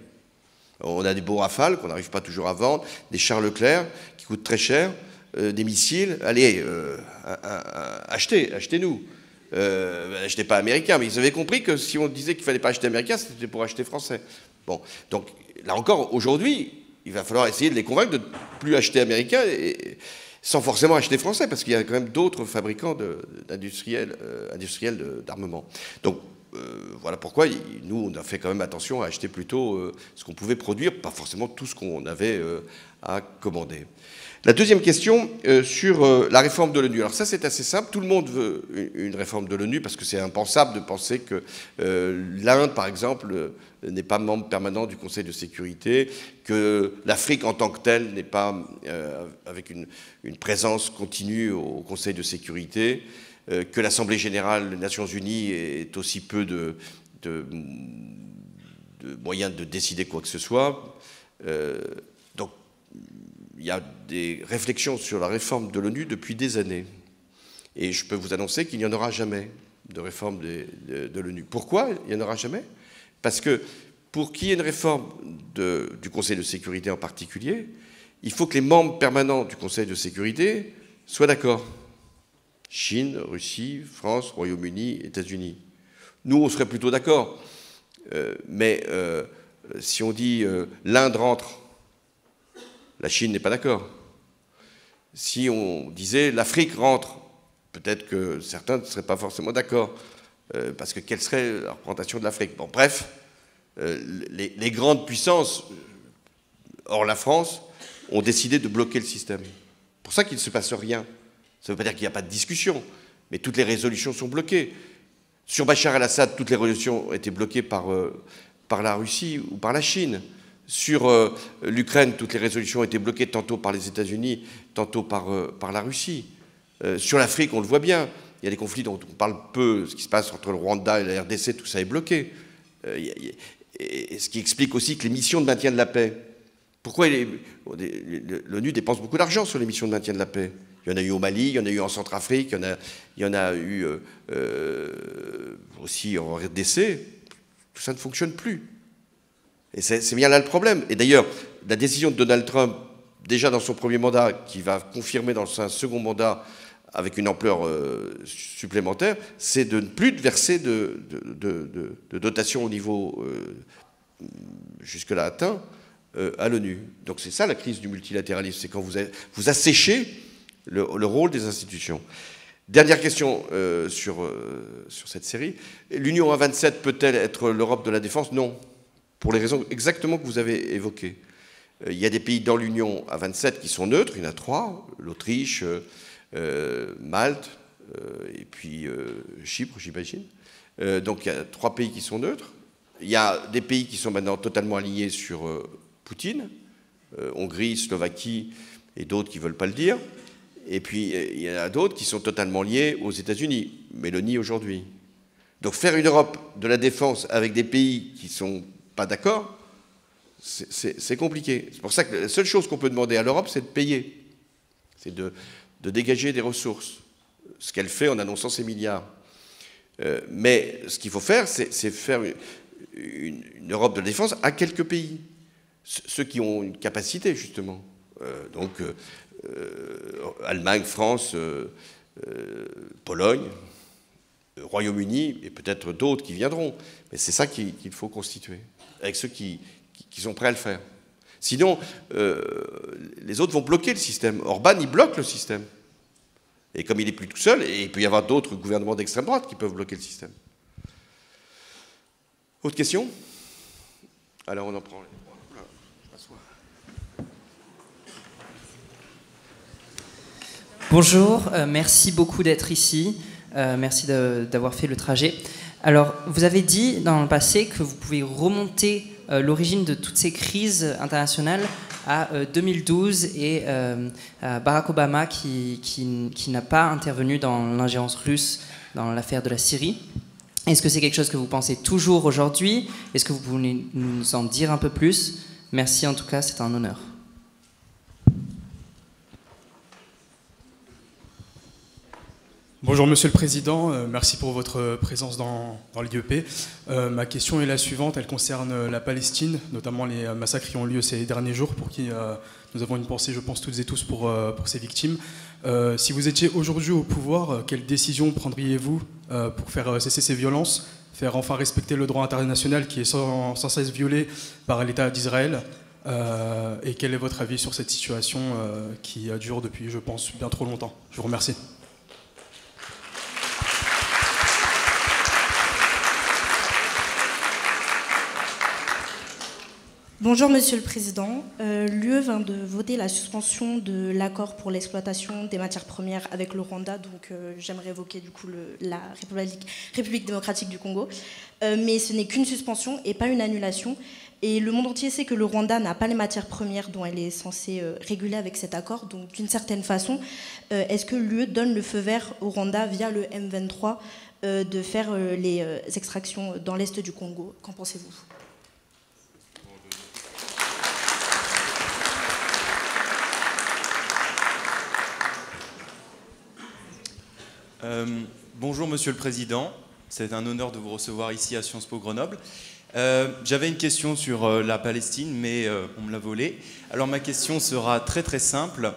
On a des beaux Rafales qu'on n'arrive pas toujours à vendre, des chars Leclerc qui coûtent très cher, des missiles, allez, achetez-nous. Achetez pas américain, mais ils avaient compris que si on disait qu'il ne fallait pas acheter américain, c'était pour acheter français. Bon, donc là encore, aujourd'hui, il va falloir essayer de les convaincre de ne plus acheter américain sans forcément acheter français, parce qu'il y a quand même d'autres fabricants industriels d'armement. Donc voilà pourquoi nous, on a fait quand même attention à acheter plutôt ce qu'on pouvait produire, pas forcément tout ce qu'on avait à commander. La deuxième question sur la réforme de l'ONU. Alors ça, c'est assez simple. Tout le monde veut une réforme de l'ONU parce que c'est impensable de penser que l'Inde, par exemple, n'est pas membre permanent du Conseil de sécurité, que l'Afrique en tant que telle n'est pas avec une présence continue au Conseil de sécurité, que l'Assemblée générale des Nations unies ait aussi peu de moyens de décider quoi que ce soit. Donc, il y a des réflexions sur la réforme de l'ONU depuis des années. Et je peux vous annoncer qu'il n'y en aura jamais de réforme de l'ONU. Pourquoi il n'y en aura jamais? Parce que pour qu'il y ait une réforme du Conseil de sécurité en particulier, il faut que les membres permanents du Conseil de sécurité soient d'accord. Chine, Russie, France, Royaume-Uni, États-Unis. Nous, on serait plutôt d'accord. Mais si on dit l'Inde rentre, la Chine n'est pas d'accord. Si on disait l'Afrique rentre, peut-être que certains ne seraient pas forcément d'accord. Parce que quelle serait la représentation de l'Afrique? Bon, bref, les grandes puissances, hors la France, ont décidé de bloquer le système. C'est pour ça qu'il ne se passe rien. Ça ne veut pas dire qu'il n'y a pas de discussion, mais toutes les résolutions sont bloquées. Sur Bachar el-Assad, toutes les résolutions ont été bloquées par la Russie ou par la Chine. Sur l'Ukraine, toutes les résolutions ont été bloquées tantôt par les États-Unis, tantôt par la Russie. Sur l'Afrique, on le voit bien. Il y a des conflits dont on parle peu, ce qui se passe entre le Rwanda et la RDC, tout ça est bloqué. Et ce qui explique aussi que les missions de maintien de la paix, pourquoi l'ONU dépense beaucoup d'argent sur les missions de maintien de la paix? Il y en a eu au Mali, il y en a eu en Centrafrique, il y en a eu aussi en RDC. Tout ça ne fonctionne plus. Et c'est bien là le problème. Et d'ailleurs, la décision de Donald Trump, déjà dans son premier mandat, qui va confirmer dans un second mandat avec une ampleur supplémentaire, c'est de ne plus verser de dotation au niveau jusque-là atteint à l'ONU. Donc c'est ça la crise du multilatéralisme, c'est quand vous asséchez le rôle des institutions. Dernière question sur cette série. L'Union à 27 peut-elle être l'Europe de la défense? Non, pour les raisons exactement que vous avez évoquées. Il y a des pays dans l'Union à 27 qui sont neutres, il y en a 3, l'Autriche, Malte et puis Chypre, j'imagine. Donc il y a 3 pays qui sont neutres. Il y a des pays qui sont maintenant totalement alignés sur Poutine, Hongrie, Slovaquie et d'autres qui ne veulent pas le dire. Et puis il y en a d'autres qui sont totalement liés aux États-Unis, Mélanie aujourd'hui. Donc faire une Europe de la défense avec des pays qui ne sont pas d'accord, c'est compliqué. C'est pour ça que la seule chose qu'on peut demander à l'Europe, c'est de payer. C'est de dégager des ressources. Ce qu'elle fait en annonçant ses milliards. Mais ce qu'il faut faire, c'est faire une Europe de la défense à quelques pays. Ceux qui ont une capacité, justement. Allemagne, France, Pologne, Royaume-Uni, et peut-être d'autres qui viendront. Mais c'est ça qu'il faut constituer, avec ceux qui sont prêts à le faire. Sinon, les autres vont bloquer le système. Orban, il bloque le système. Et comme il n'est plus tout seul, et il peut y avoir d'autres gouvernements d'extrême droite qui peuvent bloquer le système. Autre question? Alors on en prend. Bonjour, merci beaucoup d'être ici. Merci d'avoir fait le trajet. Alors, vous avez dit dans le passé que vous pouvez remonter l'origine de toutes ces crises internationales à 2012 et à Barack Obama qui n'a pas intervenu dans l'ingérence russe dans l'affaire de la Syrie. Est-ce que c'est quelque chose que vous pensez toujours aujourd'hui? Est-ce que vous pouvez nous en dire un peu plus? Merci en tout cas, c'est un honneur. Bonjour Monsieur le Président, merci pour votre présence dans l'IEP. Ma question est la suivante, elle concerne la Palestine, notamment les massacres qui ont lieu ces derniers jours, pour qui nous avons une pensée, je pense, toutes et tous pour ces victimes. Si vous étiez aujourd'hui au pouvoir, quelles décisions prendriez-vous pour faire cesser ces violences, faire enfin respecter le droit international qui est sans cesse violé par l'État d'Israël? Et quel est votre avis sur cette situation qui dure depuis, je pense, bien trop longtemps? Je vous remercie. Bonjour Monsieur le Président. L'UE vient de voter la suspension de l'accord pour l'exploitation des matières premières avec le Rwanda, donc j'aimerais évoquer du coup la République démocratique du Congo. Mais ce n'est qu'une suspension et pas une annulation. Et le monde entier sait que le Rwanda n'a pas les matières premières dont elle est censée réguler avec cet accord. Donc d'une certaine façon, est-ce que l'UE donne le feu vert au Rwanda via le M23 de faire les extractions dans l'est du Congo? Qu'en pensez-vous? Bonjour Monsieur le Président, c'est un honneur de vous recevoir ici à Sciences Po Grenoble. J'avais une question sur la Palestine, mais on me l'a volée. Alors ma question sera très très simple.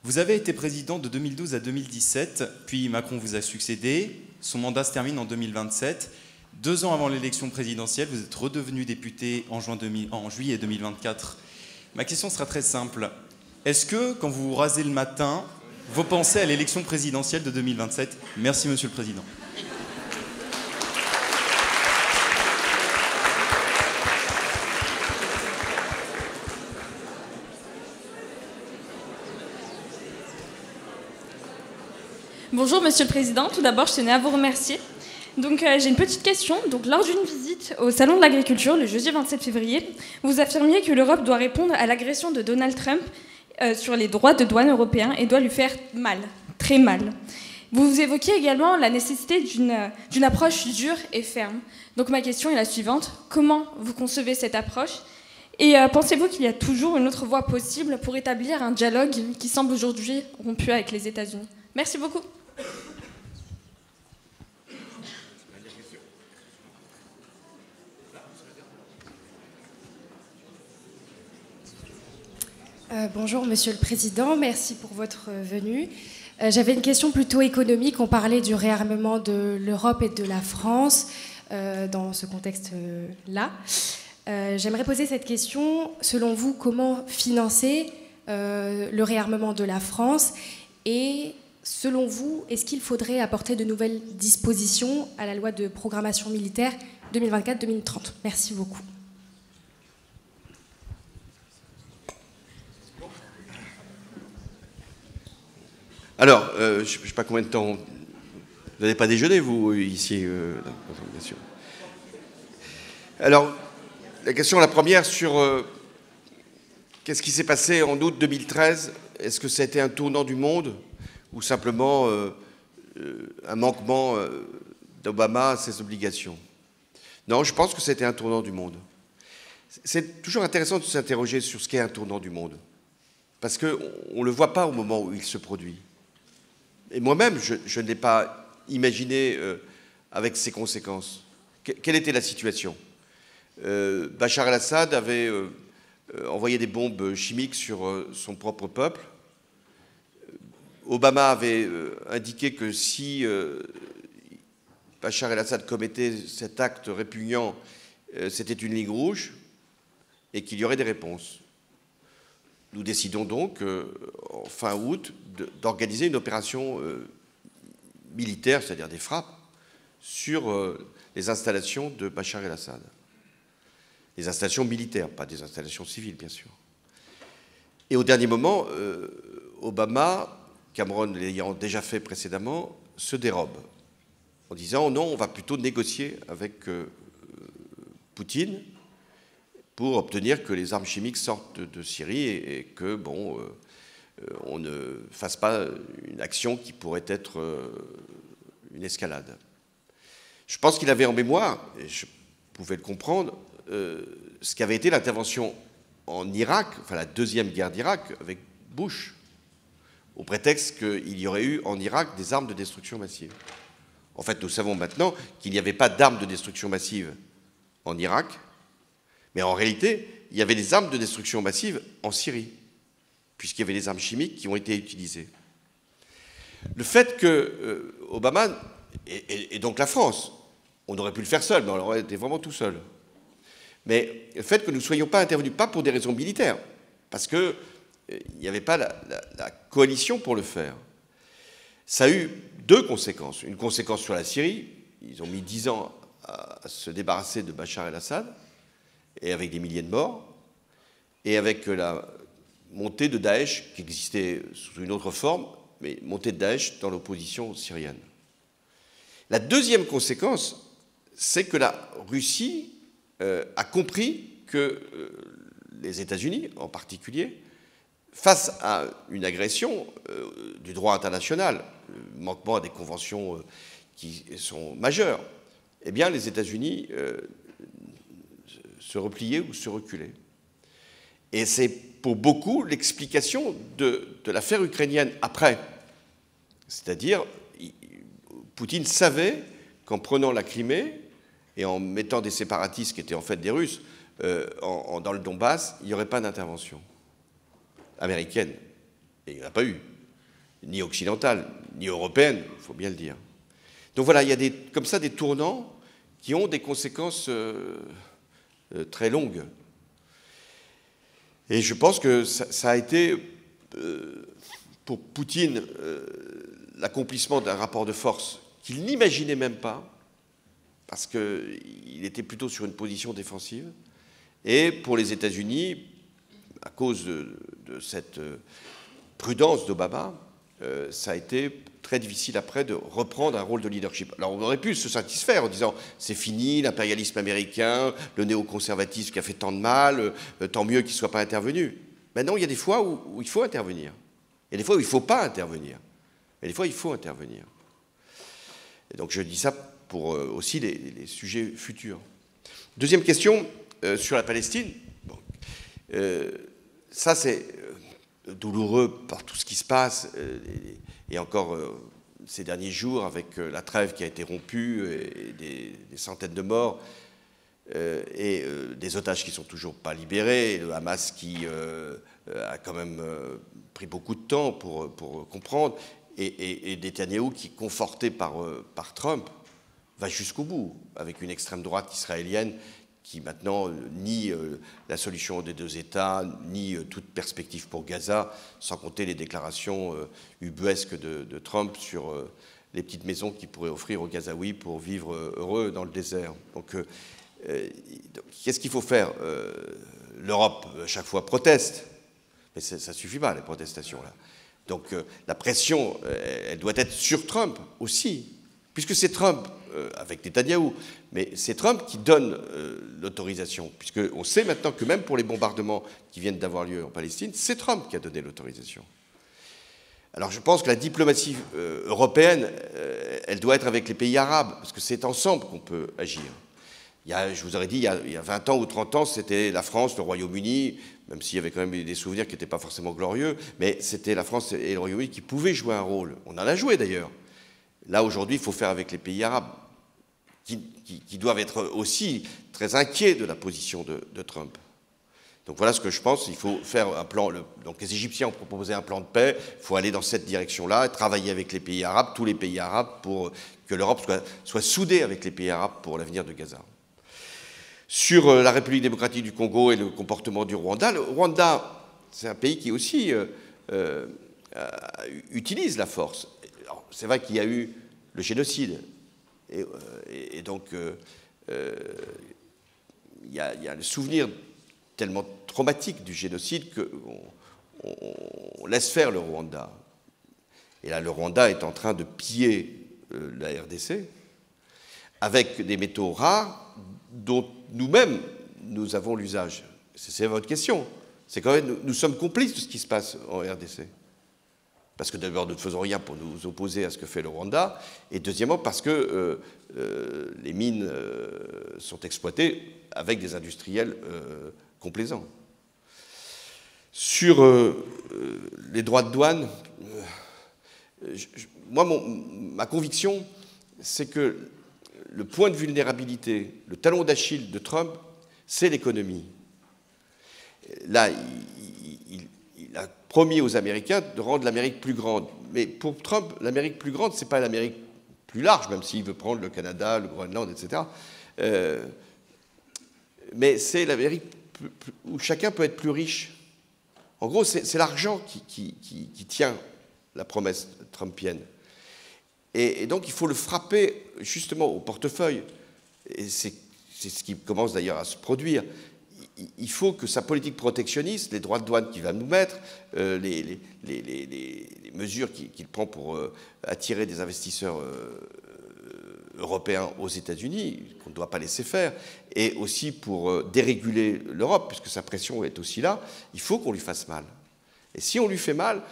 Vous avez été président de 2012 à 2017, puis Macron vous a succédé. Son mandat se termine en 2027. 2 ans avant l'élection présidentielle, vous êtes redevenu député en juillet 2024. Ma question sera très simple. Est-ce que, quand vous vous rasez le matin, vous pensez à l'élection présidentielle de 2027 ? Merci, Monsieur le Président. Bonjour Monsieur le Président, tout d'abord je tenais à vous remercier. Donc j'ai une petite question. Donc, lors d'une visite au Salon de l'Agriculture le jeudi 27 février, vous affirmiez que l'Europe doit répondre à l'agression de Donald Trump sur les droits de douane européens et doit lui faire mal, très mal. Vous évoquiez également la nécessité d'une approche dure et ferme. Donc ma question est la suivante. Comment vous concevez cette approche ? Et pensez-vous qu'il y a toujours une autre voie possible pour établir un dialogue qui semble aujourd'hui rompu avec les États-Unis ? Merci beaucoup. Bonjour Monsieur le Président, merci pour votre venue. J'avais une question plutôt économique. On parlait du réarmement de l'Europe et de la France dans ce contexte-là. J'aimerais poser cette question. Selon vous, comment financer le réarmement de la France ? Et selon vous, est-ce qu'il faudrait apporter de nouvelles dispositions à la loi de programmation militaire 2024-2030 ? Merci beaucoup. Alors, je ne sais pas combien de temps... Vous n'avez pas déjeuné, vous, ici bien sûr. Alors, la question, la première, sur qu'est-ce qui s'est passé en août 2013 ? Est-ce que ça a été un tournant du monde ou simplement un manquement d'Obama à ses obligations ? Non, je pense que c'était un tournant du monde. C'est toujours intéressant de s'interroger sur ce qu'est un tournant du monde, parce qu'on ne le voit pas au moment où il se produit. Et moi-même, je ne l'ai pas imaginé avec ses conséquences. Quelle était la situation ? Bachar el-Assad avait envoyé des bombes chimiques sur son propre peuple. Obama avait indiqué que si Bachar el-Assad commettait cet acte répugnant, c'était une ligne rouge et qu'il y aurait des réponses. Nous décidons donc, en fin août, d'organiser une opération militaire, c'est-à-dire des frappes, sur les installations de Bachar el-Assad. Les installations militaires, pas des installations civiles, bien sûr. Et au dernier moment, Obama, Cameron l'ayant déjà fait précédemment, se dérobe en disant non, on va plutôt négocier avec Poutine pour obtenir que les armes chimiques sortent de Syrie et que, bon, on ne fasse pas une action qui pourrait être une escalade. Je pense qu'il avait en mémoire, et je pouvais le comprendre, ce qu'avait été l'intervention en Irak, enfin la deuxième guerre d'Irak, avec Bush, au prétexte qu'il y aurait eu en Irak des armes de destruction massive. En fait, nous savons maintenant qu'il n'y avait pas d'armes de destruction massive en Irak, mais en réalité, il y avait des armes de destruction massive en Syrie, puisqu'il y avait des armes chimiques qui ont été utilisées. Le fait que Obama, et donc la France, on aurait pu le faire seul, mais on aurait été vraiment tout seul. Mais le fait que nous ne soyons pas intervenus, pas pour des raisons militaires, parce qu'il n'y avait pas la coalition pour le faire, ça a eu deux conséquences. Une conséquence sur la Syrie, ils ont mis 10 ans à se débarrasser de Bachar el-Assad, et avec des milliers de morts, et avec la montée de Daesh, qui existait sous une autre forme, mais montée de Daesh dans l'opposition syrienne. La deuxième conséquence, c'est que la Russie a compris que les États-Unis, en particulier, face à une agression du droit international, manquement à des conventions qui sont majeures, eh bien, les États-Unis se repliaient ou se reculaient. Et c'est pour beaucoup l'explication de l'affaire ukrainienne après. C'est-à-dire, Poutine savait qu'en prenant la Crimée, et en mettant des séparatistes qui étaient en fait des Russes dans le Donbass, il n'y aurait pas d'intervention américaine. Et il n'y en a pas eu, ni occidentale, ni européenne, il faut bien le dire. Donc voilà, il y a comme ça des tournants qui ont des conséquences très longues. Et je pense que ça a été, pour Poutine, l'accomplissement d'un rapport de force qu'il n'imaginait même pas, parce qu'il était plutôt sur une position défensive. Et pour les États-Unis, à cause de cette prudence d'Obama, ça a été très difficile après de reprendre un rôle de leadership. Alors on aurait pu se satisfaire en disant c'est fini, l'impérialisme américain, le néoconservatisme qui a fait tant de mal, tant mieux qu'il ne soit pas intervenu. Maintenant, il y a des fois où il faut intervenir. Et des fois où il ne faut pas intervenir. Et des fois, il faut intervenir. Et donc je dis ça pour aussi les sujets futurs. Deuxième question, sur la Palestine. Bon, ça, c'est douloureux par tout ce qui se passe, et encore ces derniers jours, avec la trêve qui a été rompue, et des centaines de morts, et des otages qui ne sont toujours pas libérés, et le Hamas qui a quand même pris beaucoup de temps pour comprendre, et Netanyahou qui, conforté par Trump, va jusqu'au bout, avec une extrême droite israélienne qui maintenant nie la solution des deux États, nie toute perspective pour Gaza, sans compter les déclarations ubuesques de Trump sur les petites maisons qu'il pourrait offrir aux Gazaouis pour vivre heureux dans le désert. Donc, qu'est-ce qu'il faut faire? L'Europe, à chaque fois, proteste, mais ça ne suffit pas, les protestations, là. Donc, la pression, elle doit être sur Trump aussi, puisque c'est Trump, avec Netanyahou, mais c'est Trump qui donne l'autorisation, puisqu'on sait maintenant que même pour les bombardements qui viennent d'avoir lieu en Palestine, c'est Trump qui a donné l'autorisation. Alors je pense que la diplomatie européenne, elle doit être avec les pays arabes, parce que c'est ensemble qu'on peut agir. Je vous aurais dit, il y a 20 ans ou 30 ans, c'était la France, le Royaume-Uni, même s'il y avait quand même des souvenirs qui n'étaient pas forcément glorieux, mais c'était la France et le Royaume-Uni qui pouvaient jouer un rôle. On en a joué d'ailleurs. Là, aujourd'hui, il faut faire avec les pays arabes, qui doivent être aussi très inquiets de la position de Trump. Donc voilà ce que je pense, il faut faire un plan. Donc les Égyptiens ont proposé un plan de paix, il faut aller dans cette direction-là, travailler avec les pays arabes, tous les pays arabes, pour que l'Europe soit soudée avec les pays arabes pour l'avenir de Gaza. Sur la République démocratique du Congo et le comportement du Rwanda, le Rwanda, c'est un pays qui aussi utilise la force. C'est vrai qu'il y a eu le génocide, et donc il y a le souvenir tellement traumatique du génocide qu'on laisse faire le Rwanda. Et là, le Rwanda est en train de piller la RDC avec des métaux rares dont nous-mêmes, nous avons l'usage. C'est votre question. C'est quand même, nous sommes complices de ce qui se passe en RDC. Parce que d'abord, nous ne faisons rien pour nous opposer à ce que fait le Rwanda, et deuxièmement, parce que les mines sont exploitées avec des industriels complaisants. Sur les droits de douane, moi, ma conviction, c'est que le point de vulnérabilité, le talon d'Achille de Trump, c'est l'économie. Là, il a promis aux Américains de rendre l'Amérique plus grande. Mais pour Trump, l'Amérique plus grande, ce n'est pas l'Amérique plus large, même s'il veut prendre le Canada, le Groenland, etc. Mais c'est l'Amérique où chacun peut être plus riche. En gros, c'est l'argent qui tient la promesse trumpienne. Et donc, il faut le frapper justement au portefeuille. Et c'est ce qui commence d'ailleurs à se produire. Il faut que sa politique protectionniste, les droits de douane qu'il va nous mettre, les mesures qu'il prend pour attirer des investisseurs européens aux États-Unis, qu'on ne doit pas laisser faire, et aussi pour déréguler l'Europe, puisque sa pression est aussi là, il faut qu'on lui fasse mal. Et si on lui fait mal,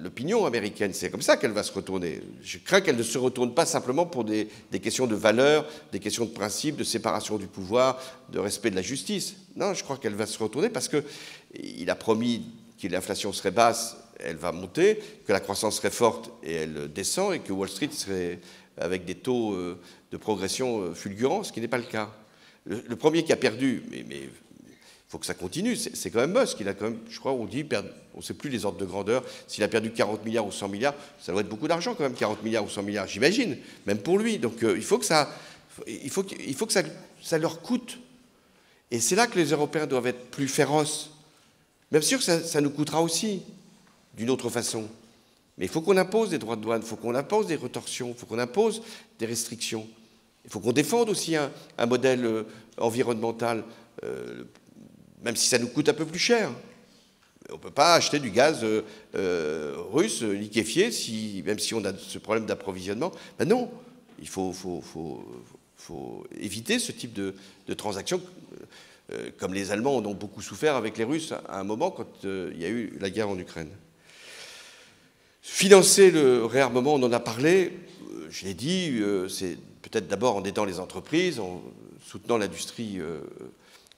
l'opinion américaine, c'est comme ça qu'elle va se retourner. Je crains qu'elle ne se retourne pas simplement pour des questions de valeurs, des questions de principes, de séparation du pouvoir, de respect de la justice. Non, je crois qu'elle va se retourner parce qu'il a promis que l'inflation serait basse, elle va monter, que la croissance serait forte et elle descend, et que Wall Street serait avec des taux de progression fulgurants, ce qui n'est pas le cas. Le premier qui a perdu, mais il faut que ça continue, c'est quand même Musk. Il a quand même, je crois, on ne sait plus les ordres de grandeur, s'il a perdu 40 milliards ou 100 milliards, ça doit être beaucoup d'argent quand même, 40 milliards ou 100 milliards, j'imagine, même pour lui. Donc il faut que ça leur coûte. Et c'est là que les Européens doivent être plus féroces. Bien sûr que ça nous coûtera aussi, d'une autre façon. Mais il faut qu'on impose des droits de douane, il faut qu'on impose des rétorsions, il faut qu'on impose des restrictions. Il faut qu'on défende aussi un modèle environnemental, même si ça nous coûte un peu plus cher. On ne peut pas acheter du gaz russe liquéfié, même si on a ce problème d'approvisionnement. Ben non, il faut éviter ce type de transactions, comme les Allemands en ont beaucoup souffert avec les Russes à un moment quand il y a eu la guerre en Ukraine. Financer le réarmement, on en a parlé, je l'ai dit, c'est peut-être d'abord en aidant les entreprises, en soutenant l'industrie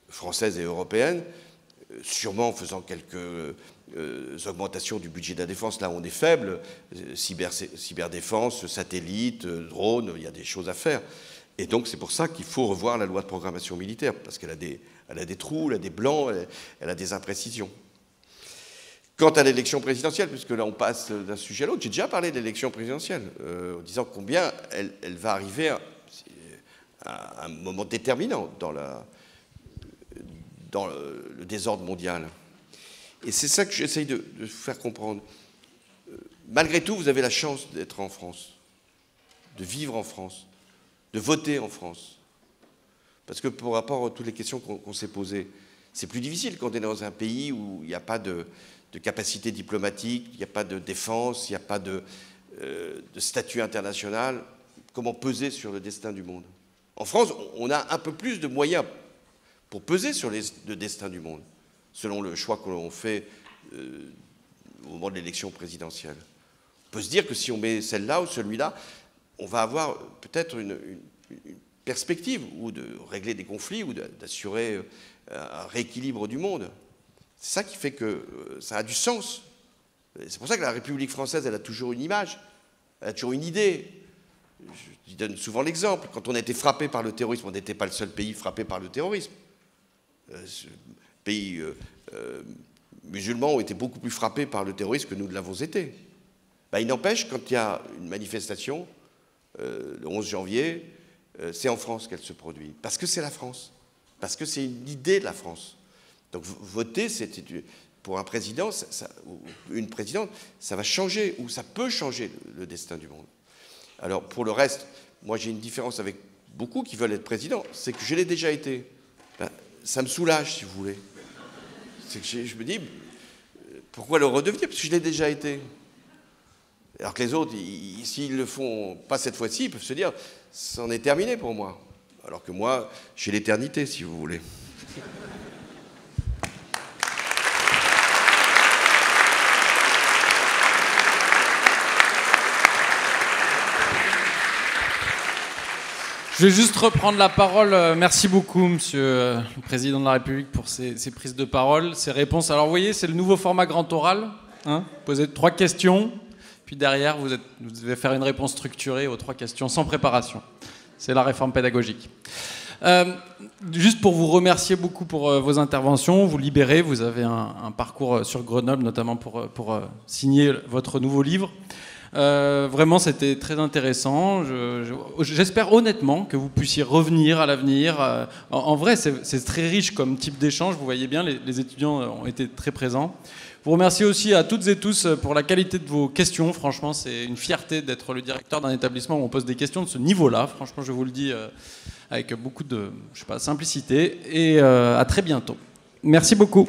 française et européenne, sûrement en faisant quelques augmentations du budget de la défense, là où on est faible, cyberdéfense, satellite, drone, il y a des choses à faire. Et donc c'est pour ça qu'il faut revoir la loi de programmation militaire, parce qu'elle a des trous, elle a des blancs, elle a des imprécisions. Quant à l'élection présidentielle, puisque là on passe d'un sujet à l'autre, j'ai déjà parlé de l'élection présidentielle, en disant combien elle va arriver à un moment déterminant dans le désordre mondial. Et c'est ça que j'essaye de faire comprendre. Malgré tout, vous avez la chance d'être en France, de vivre en France, de voter en France. Parce que par rapport à toutes les questions qu'on s'est posées, c'est plus difficile quand on est dans un pays où il n'y a pas de capacité diplomatique, il n'y a pas de défense, il n'y a pas de statut international. Comment peser sur le destin du monde? En France, on a un peu plus de moyens pour peser sur le destin du monde, selon le choix que l'on fait au moment de l'élection présidentielle. On peut se dire que si on met celle-là ou celui-là, on va avoir peut-être une perspective ou de régler des conflits ou d'assurer un rééquilibre du monde. C'est ça qui fait que ça a du sens. C'est pour ça que la République française, elle a toujours une image, elle a toujours une idée. Je donne souvent l'exemple. Quand on a été frappé par le terrorisme, on n'était pas le seul pays frappé par le terrorisme. Les pays musulmans ont été beaucoup plus frappés par le terrorisme que nous ne l'avons été. Ben, il n'empêche, quand il y a une manifestation, le 11 janvier, c'est en France qu'elle se produit. Parce que c'est la France. Parce que c'est une idée de la France. Donc voter, pour un président, ou une présidente, ça va changer, ou ça peut changer le destin du monde. Alors pour le reste, moi j'ai une différence avec beaucoup qui veulent être président, c'est que je l'ai déjà été. Ben, ça me soulage, si vous voulez. C'est que je me dis, pourquoi le redevenir? Parce que je l'ai déjà été. Alors que les autres, s'ils ne le font pas cette fois-ci, ils peuvent se dire, c'en est terminé pour moi. Alors que moi, j'ai l'éternité, si vous voulez. Je vais juste reprendre la parole. Merci beaucoup, Monsieur le Président de la République, pour ces prises de parole, ces réponses. Alors, vous voyez, c'est le nouveau format grand oral. Hein, posez 3 questions, puis derrière, vous devez faire une réponse structurée aux 3 questions, sans préparation. C'est la réforme pédagogique. Juste pour vous remercier beaucoup pour vos interventions, vous libérez, vous avez un parcours sur Grenoble, notamment pour signer votre nouveau livre. Vraiment, c'était très intéressant. J'espère honnêtement que vous puissiez revenir à l'avenir. En vrai, c'est très riche comme type d'échange. Vous voyez bien, les étudiants ont été très présents. Je vous remercie aussi à toutes et tous pour la qualité de vos questions. Franchement, c'est une fierté d'être le directeur d'un établissement où on pose des questions de ce niveau-là. Franchement, je vous le dis avec beaucoup de simplicité. Et à très bientôt. Merci beaucoup.